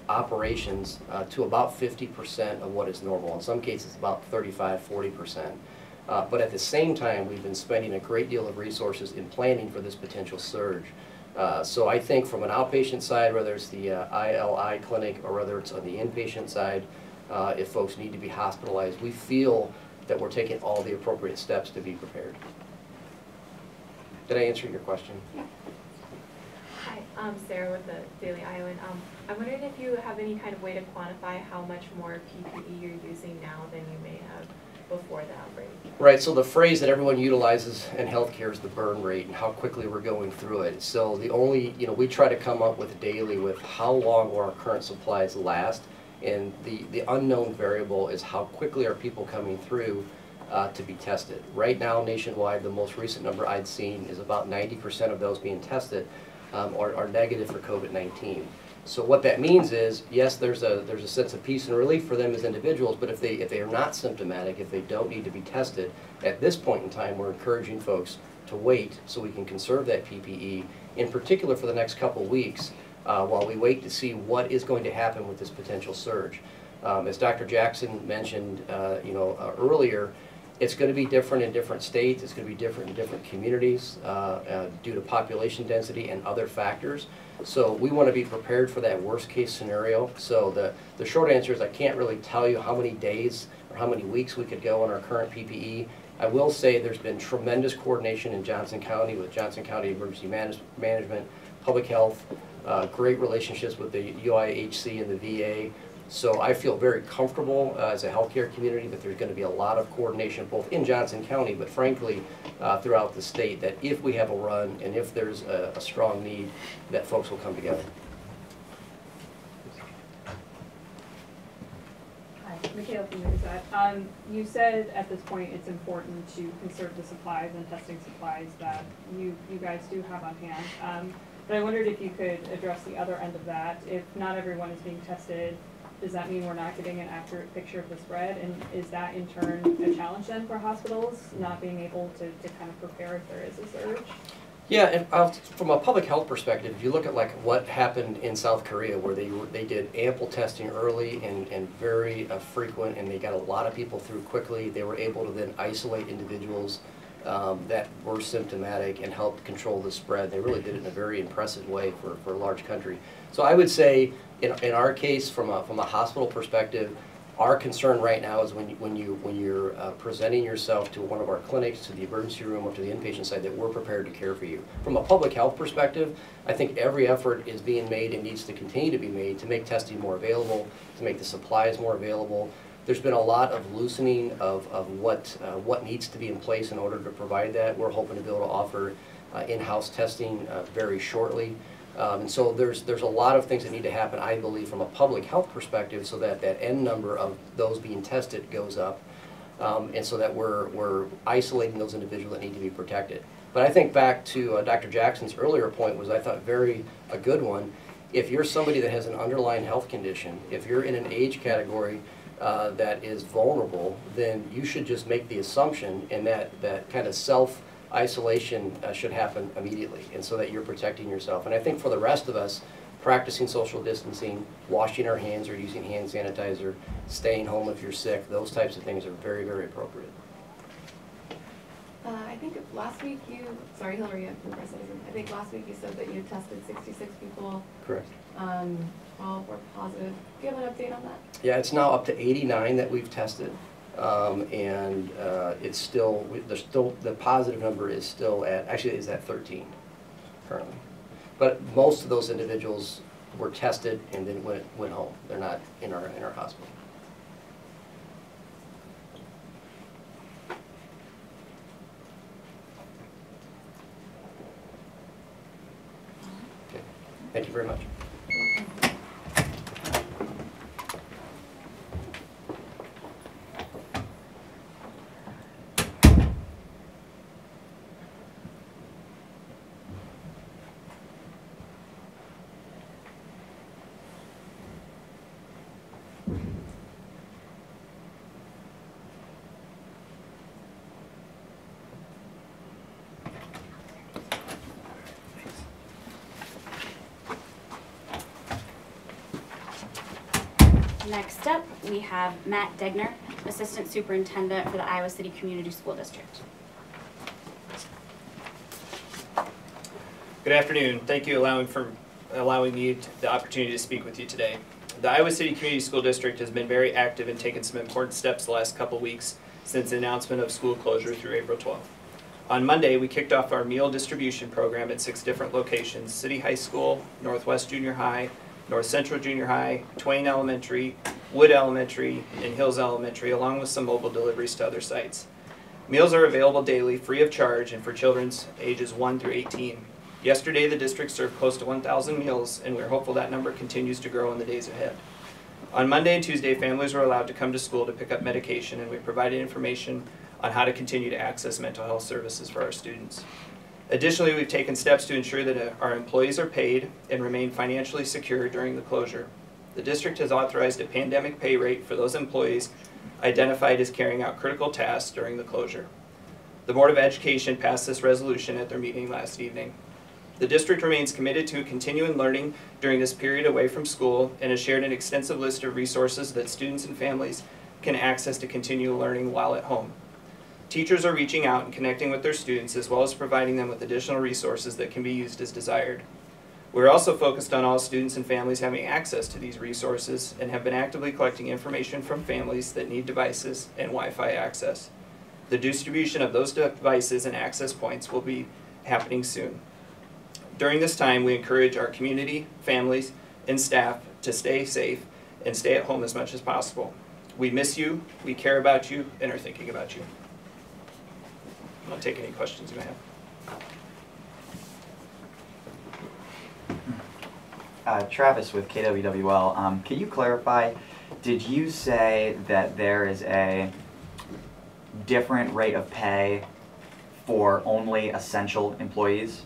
operations to about 50% of what is normal. In some cases, about 35–40%. But at the same time, we've been spending a great deal of resources in planning for this potential surge. So I think from an outpatient side, whether it's the ILI clinic or whether it's on the inpatient side, if folks need to be hospitalized, we feel that we're taking all the appropriate steps to be prepared. Did I answer your question? Yeah. Hi, I'm Sarah with the Daily Iowan. I'm wondering if you have any kind of way to quantify how much more PPE you're using now than you may have before the outbreak. Right, so the phrase that everyone utilizes in healthcare is the burn rate and how quickly we're going through it. So the only, we try to come up with daily with how long will our current supplies last, and the unknown variable is how quickly are people coming through to be tested. Right now, nationwide, the most recent number I'd seen is about 90% of those being tested are negative for COVID-19. So what that means is, yes, there's a sense of peace and relief for them as individuals, but if they are not symptomatic, if they don't need to be tested, at this point in time, we're encouraging folks to wait so we can conserve that PPE, in particular for the next couple weeks, while we wait to see what is going to happen with this potential surge. As Dr. Jackson mentioned, earlier, it's going to be different in different states. It's going to be different in different communities due to population density and other factors. So we want to be prepared for that worst case scenario. So the short answer is I can't really tell you how many days or how many weeks we could go on our current PPE. I will say there's been tremendous coordination in Johnson County with Johnson County Emergency Management, Public Health, great relationships with the UIHC and the VA. So I feel very comfortable as a healthcare community that there's going to be a lot of coordination both in Johnson County, but frankly throughout the state, that if we have a run and if there's a strong need, that folks will come together. Hi, Michaela from the Gazette. You said at this point it's important to conserve the supplies and testing supplies that you guys do have on hand. But I wondered if you could address the other end of that. If not everyone is being tested, does that mean we're not getting an accurate picture of the spread? And is that in turn a challenge then for hospitals, not being able to kind of prepare if there is a surge? Yeah, and from a public health perspective, if you look at like what happened in South Korea, where they did ample testing early and very frequent, and they got a lot of people through quickly. They were able to then isolate individuals that were symptomatic and help control the spread. They really did it in a very impressive way for a large country. So I would say, in our case, from a hospital perspective, our concern right now is when you're presenting yourself to one of our clinics, to the emergency room, or to the inpatient side, that we're prepared to care for you. From a public health perspective, I think every effort is being made and needs to continue to be made to make testing more available, to make the supplies more available. There's been a lot of loosening of what needs to be in place in order to provide that. We're hoping to be able to offer in-house testing very shortly. And so there's a lot of things that need to happen, I believe, from a public health perspective, so that that end number of those being tested goes up, and so that we're isolating those individuals that need to be protected. But I think back to Dr. Jackson's earlier point was, I thought, a good one. If you're somebody that has an underlying health condition, if you're in an age category that is vulnerable, then you should just make the assumption, and that kind of self-isolation should happen immediately, and so that you're protecting yourself. And I think for the rest of us, practicing social distancing, washing our hands or using hand sanitizer, staying home if you're sick, those types of things are very, very appropriate. I think last week sorry Hillary, I think last week you said that you tested 66 people. Correct. 12 were positive. Do you have an update on that? Yeah, it's now up to 89 that we've tested, and it's still, the positive number is still at, actually is at 13 currently. But most of those individuals were tested and then went home. They're not in our hospital. Okay. Thank you very much. Next up, we have Matt Degner, Assistant Superintendent for the Iowa City Community School District. Good afternoon. Thank you for allowing me the opportunity to speak with you today. The Iowa City Community School District has been very active in taking some important steps the last couple weeks since the announcement of school closure through April 12th. On Monday, we kicked off our meal distribution program at 6 different locations: City High School, Northwest Junior High, North Central Junior High, Twain Elementary, Wood Elementary, and Hills Elementary, along with some mobile deliveries to other sites. Meals are available daily, free of charge, and for children's ages 1 through 18. Yesterday, the district served close to 1,000 meals, and we're hopeful that number continues to grow in the days ahead. On Monday and Tuesday, families were allowed to come to school to pick up medication, and we provided information on how to continue to access mental health services for our students. Additionally, we've taken steps to ensure that our employees are paid and remain financially secure during the closure. The district has authorized a pandemic pay rate for those employees identified as carrying out critical tasks during the closure. The Board of Education passed this resolution at their meeting last evening. The district remains committed to continuing learning during this period away from school and has shared an extensive list of resources that students and families can access to continue learning while at home. Teachers are reaching out and connecting with their students, as well as providing them with additional resources that can be used as desired. We're also focused on all students and families having access to these resources and have been actively collecting information from families that need devices and Wi-Fi access. The distribution of those devices and access points will be happening soon. During this time, we encourage our community, families, and staff to stay safe and stay at home as much as possible. We miss you, we care about you, and are thinking about you. I'll take any questions you may have. Travis with KWWL, can you clarify, did you say that there is a different rate of pay for only essential employees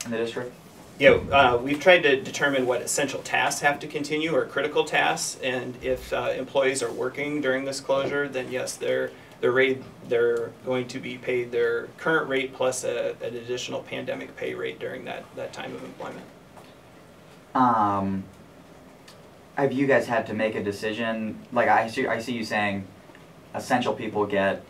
in the district? Yeah, we've tried to determine what essential tasks have to continue or critical tasks, and if employees are working during this closure, then yes, they're going to be paid their current rate plus an additional pandemic pay rate during that time of employment. Have you guys had to make a decision? Like I see you saying essential people get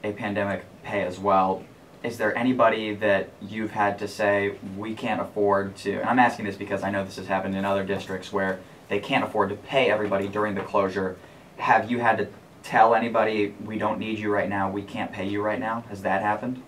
a pandemic pay as well. Is there anybody that you've had to say we can't afford to, and I'm asking this because I know this has happened in other districts where they can't afford to pay everybody during the closure. Have you had to tell anybody we don't need you right now, we can't pay you right now? Has that happened?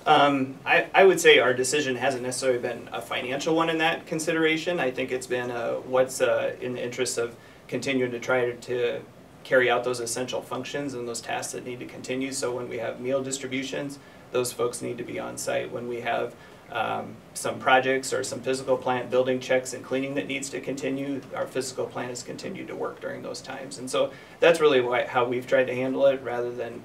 I would say our decision hasn't necessarily been a financial one in that consideration. I think it's been what's in the interest of continuing to try to carry out those essential functions and those tasks that need to continue. So when we have meal distributions, those folks need to be on site. When we have some projects or some physical plant building checks and cleaning that needs to continue, our physical plant has continued to work during those times. And so that's really how we've tried to handle it rather than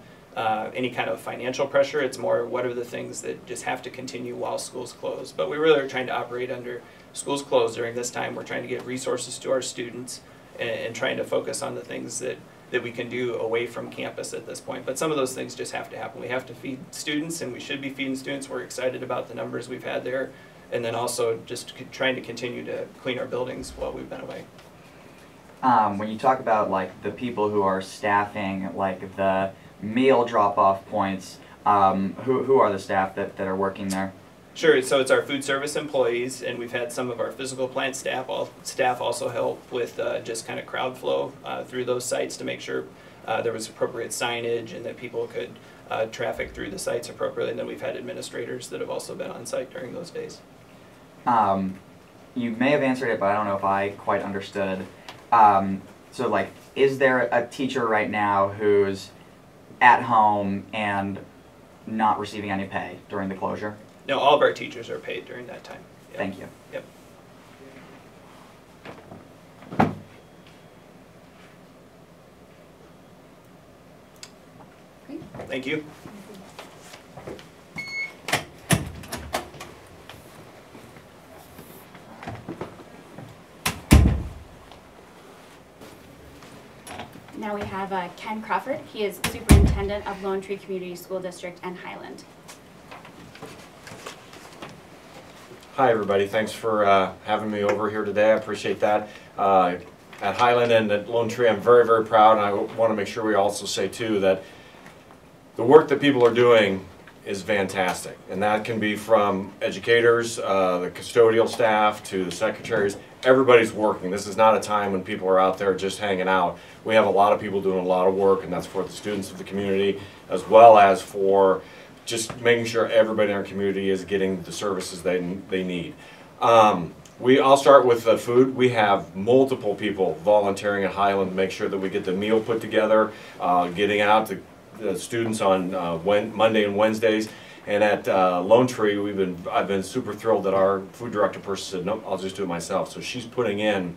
any kind of financial pressure. It's more what are the things that just have to continue while school's closed. But we really are trying to operate under school's closed during this time. We're trying to get resources to our students and trying to focus on the things that we can do away from campus at this point. But some of those things just have to happen. We have to feed students, and we should be feeding students. We're excited about the numbers we've had there. And then also just trying to continue to clean our buildings while we've been away. When you talk about like the people who are staffing like the meal drop-off points, who are the staff that are working there? Sure, so it's our food service employees, and we've had some of our physical plant staff also help with just kind of crowd flow through those sites to make sure there was appropriate signage and that people could traffic through the sites appropriately. And then we've had administrators that have also been on site during those days. You may have answered it, but I don't know if I quite understood. So like, is there a teacher right now who's at home and not receiving any pay during the closure? No, all of our teachers are paid during that time. Yep. Thank you. Yep. Great. Thank you. Now we have Ken Crawford. He is Superintendent of Lone Tree Community School District and Highland. Hi everybody, thanks for having me over here today. I appreciate that. At Highland and at Lone Tree, I'm very, very proud, and I want to make sure we also say too that the work that people are doing is fantastic, and that can be from educators, the custodial staff, to the secretaries. Everybody's working. This is not a time when people are out there just hanging out. We have a lot of people doing a lot of work, and that's for the students of the community as well as for just making sure everybody in our community is getting the services they need. I'll start with the food. We have multiple people volunteering at Highland to make sure that we get the meal put together, getting out to the students on Monday and Wednesdays. And at Lone Tree, I've been super thrilled that our food director person said, nope, I'll just do it myself. So she's putting in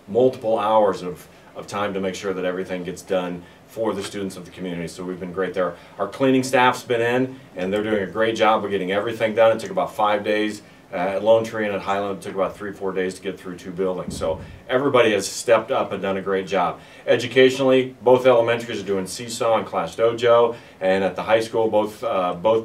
multiple hours of time to make sure that everything gets done for the students of the community. So we've been great there. Our cleaning staff's been in, and they're doing a great job of getting everything done. It took about 5 days. At Lone Tree and at Highland, it took about 3-4 days to get through 2 buildings. So everybody has stepped up and done a great job. Educationally, both elementaries are doing Seesaw and Class Dojo, and at the high school, both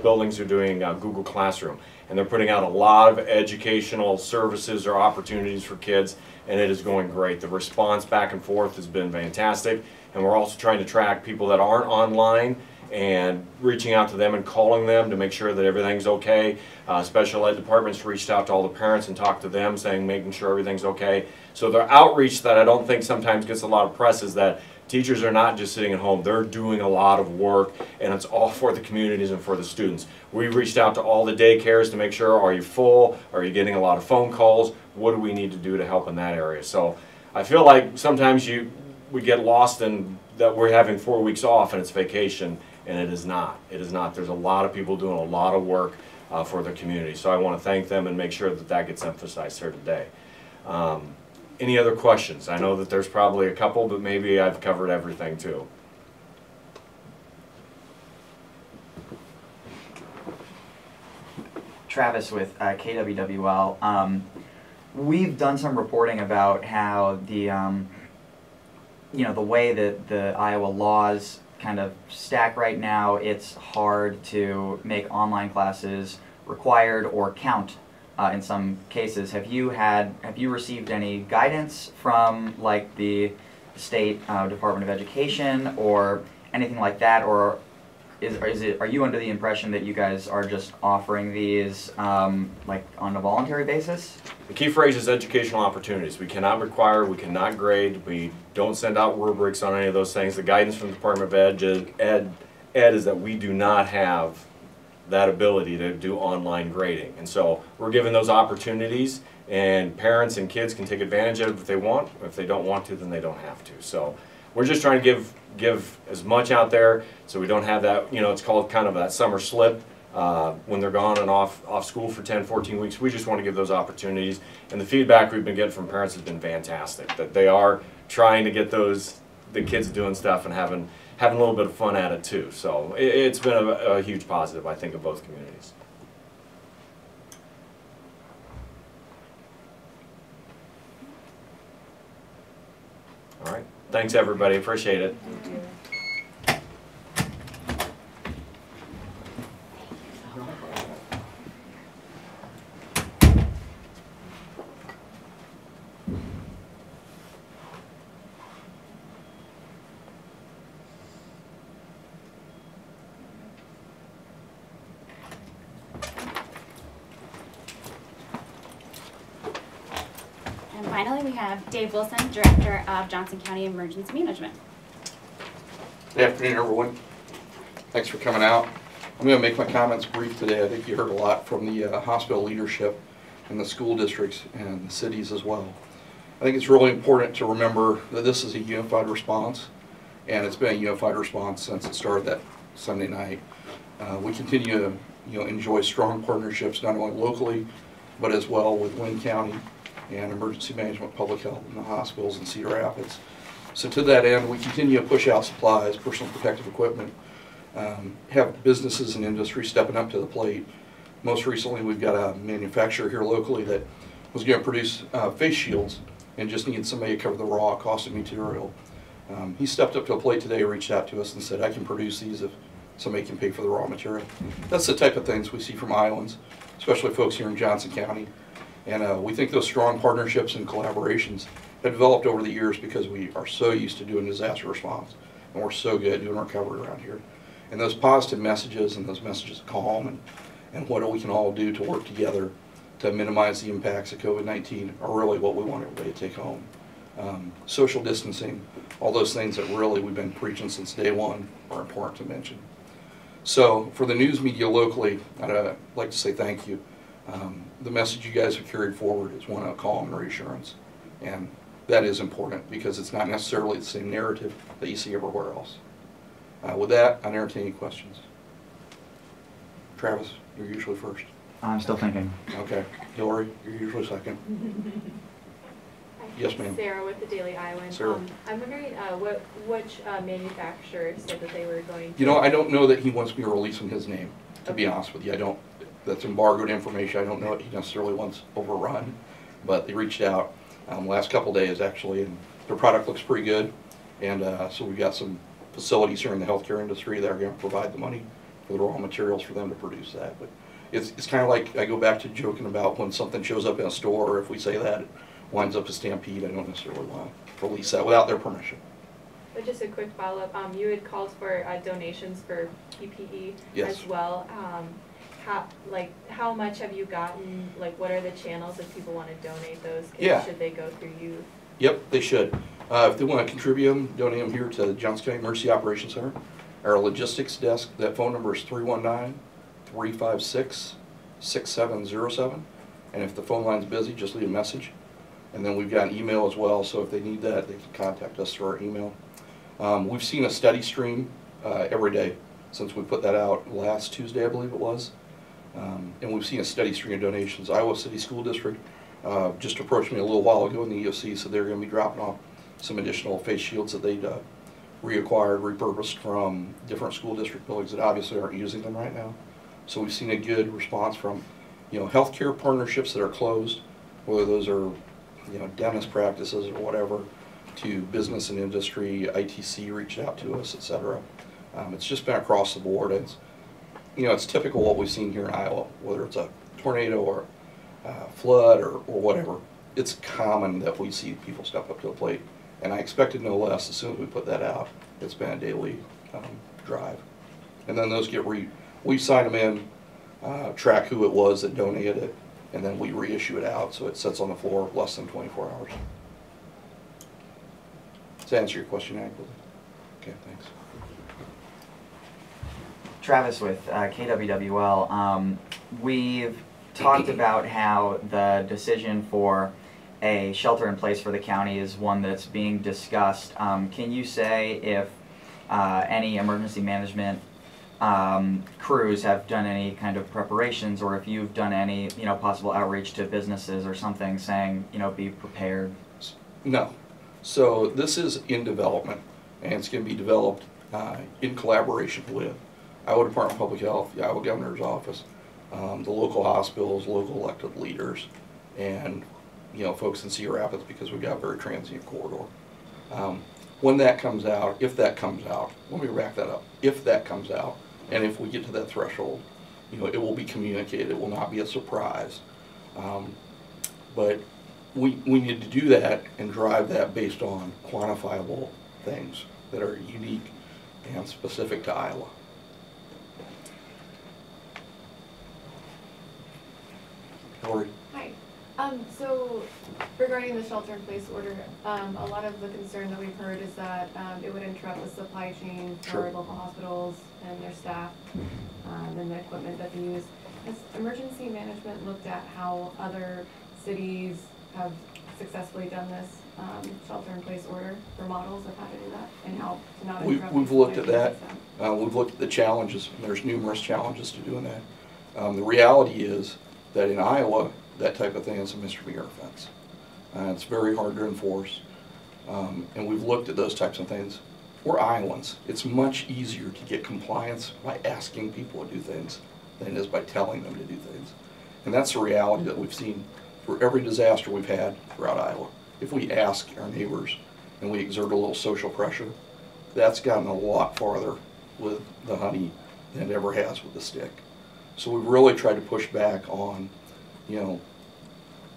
buildings are doing Google Classroom. And they're putting out a lot of educational services or opportunities for kids, and it is going great. The response back and forth has been fantastic, and we're also trying to track people that aren't online and reaching out to them and calling them to make sure that everything's okay. Special ed departments reached out to all the parents and talked to them, making sure everything's okay. So the outreach that I don't think sometimes gets a lot of press is that teachers are not just sitting at home. They're doing a lot of work, and it's all for the communities and for the students. We reached out to all the daycares to make sure, are you full? Are you getting a lot of phone calls? What do we need to do to help in that area? So I feel like sometimes we get lost in that we're having 4 weeks off and it's vacation. And it is not. It is not. There's a lot of people doing a lot of work for the community. So I want to thank them and make sure that that gets emphasized here today. any other questions? I know that there's probably a couple, but maybe I've covered everything too. Travis with KWWL. We've done some reporting about how the the way that the Iowa laws kind of stack right now. It's hard to make online classes required or count in some cases. Have you received any guidance from like the state Department of Education or anything like that, or are you under the impression that you guys are just offering these like on a voluntary basis? The key phrase is educational opportunities. We cannot require, we cannot grade, we don't send out rubrics on any of those things. The guidance from the Department of Ed is that we do not have that ability to do online grading. And so we're given those opportunities, and parents and kids can take advantage of it if they want. If they don't want to, then they don't have to. So we're just trying to give as much out there so we don't have that, it's called kind of that summer slip when they're gone and off school for 10, 14 weeks. We just want to give those opportunities. And the feedback we've been getting from parents has been fantastic, that they are trying to get the kids doing stuff and having a little bit of fun at it too. So it's been a huge positive, I think, of both communities. All right. Thanks, everybody. Appreciate it. Thank you. And finally, we have Dave Wilson, Director of Johnson County Emergency Management. Good afternoon, everyone. Thanks for coming out. I'm going to make my comments brief today. I think you heard a lot from the hospital leadership and the school districts and the cities as well. I think it's really important to remember that this is a unified response, and it's been a unified response since it started that Sunday night. We continue to enjoy strong partnerships not only locally, but as well with Wayne County and Emergency Management Public Health and the hospitals in Cedar Rapids. So to that end, we continue to push out supplies, personal protective equipment, have businesses and industry stepping up to the plate. Most recently, we've got a manufacturer here locally that was going to produce face shields and just needed somebody to cover the raw cost of material. He stepped up to the plate today, reached out to us and said, I can produce these if somebody can pay for the raw material. That's the type of things we see from Iowans, especially folks here in Johnson County. And we think those strong partnerships and collaborations have developed over the years because we are so used to doing disaster response, and we're so good at doing recovery around here. And those positive messages and those messages of calm and what we can all do to work together to minimize the impacts of COVID-19 are really what we want everybody to take home. Social distancing, all those things that really we've been preaching since day one are important to mention. So for the news media locally, I'd like to say thank you. The message you guys have carried forward is one of calm and reassurance, and that is important because it's not necessarily the same narrative that you see everywhere else. With that, I entertain any questions. Travis, you're usually first. I'm still thinking. Okay. Hillary, you're usually second. Yes, ma'am. Sarah with the Daily Iowan. Sarah. I'm wondering which manufacturer said that they were going to... I don't know that he wants me releasing his name, to be honest with you. I don't. That's embargoed information. I don't know what he necessarily wants overrun, but they reached out last couple days actually, and their product looks pretty good. And so we've got some facilities here in the healthcare industry that are going to provide the money for the raw materials for them to produce that. But it's kind of like, I go back to joking about when something shows up in a store, or if we say that, it winds up a stampede. I don't necessarily want to release that without their permission. But just a quick follow-up, you had called for donations for PPE as well. How much have you gotten? Like, what are the channels if people want to donate those? Should they go through you? Yep, they should. If they want to contribute them, donate them here to the Johnson County Emergency Operations Center. Our logistics desk, that phone number is 319-356-6707. And if the phone line's busy, just leave a message. And then we've got an email as well, so if they need that, they can contact us through our email. We've seen a steady stream every day since we put that out last Tuesday, I believe it was. And we've seen a steady stream of donations. Iowa City School District just approached me a little while ago in the EOC, said they're going to be dropping off some additional face shields that they'd reacquired, repurposed from different school district buildings that obviously aren't using them right now. So we've seen a good response from, healthcare partnerships that are closed, whether those are, dentist practices or whatever, to business and industry. ITC reached out to us, etc. It's just been across the board. It's typical what we've seen here in Iowa, whether it's a tornado or flood or whatever. It's common that we see people step up to the plate, and I expected no less. As soon as we put that out, it's been a daily drive. And then those get we sign them in, track who it was that donated it, and then we reissue it out so it sits on the floor less than 24 hours. Does that answer your question adequately? Okay, thanks. Travis with KWWL. We've talked about how the decision for a shelter in place for the county is one that's being discussed. Can you say if any emergency management crews have done any kind of preparations, or if you've done any possible outreach to businesses or something saying be prepared? No. So this is in development, and it's going to be developed in collaboration with Iowa Department of Public Health, the Iowa Governor's Office, the local hospitals, local elected leaders, and folks in Cedar Rapids, because we've got a very transient corridor. When that comes out, if that comes out, let me back that up. If that comes out, and if we get to that threshold, it will be communicated. It will not be a surprise. But we need to do that and drive that based on quantifiable things that are unique and specific to Iowa. Lori. Hi. So regarding the shelter-in-place order, a lot of the concern that we've heard is that it would interrupt the supply chain for Sure. local hospitals and their staff and the equipment that they use. Has emergency management looked at how other cities have successfully done this shelter-in-place order for models of how to do that and how to not interrupt? We've looked at that. We've looked at the challenges, and there's numerous challenges to doing that. The reality is that in Iowa, that type of thing is a misdemeanor offense. It's very hard to enforce, and we've looked at those types of things. We're Iowans. It's much easier to get compliance by asking people to do things than it is by telling them to do things. And that's the reality that we've seen for every disaster we've had throughout Iowa. If we ask our neighbors and we exert a little social pressure, that's gotten a lot farther with the honey than it ever has with the stick. So we've really tried to push back on,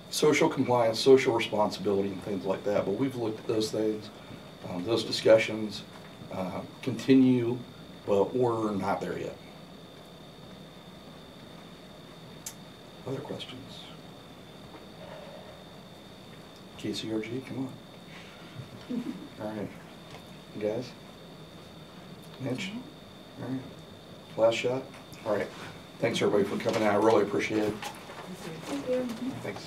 social compliance, social responsibility, and things like that. But we've looked at those things. Those discussions continue, but we're not there yet. Other questions? KCRG, come on. All right. You guys? Mitch? All right. Last shot? All right. Thanks everybody for coming out. I really appreciate it. Thank you. Thanks.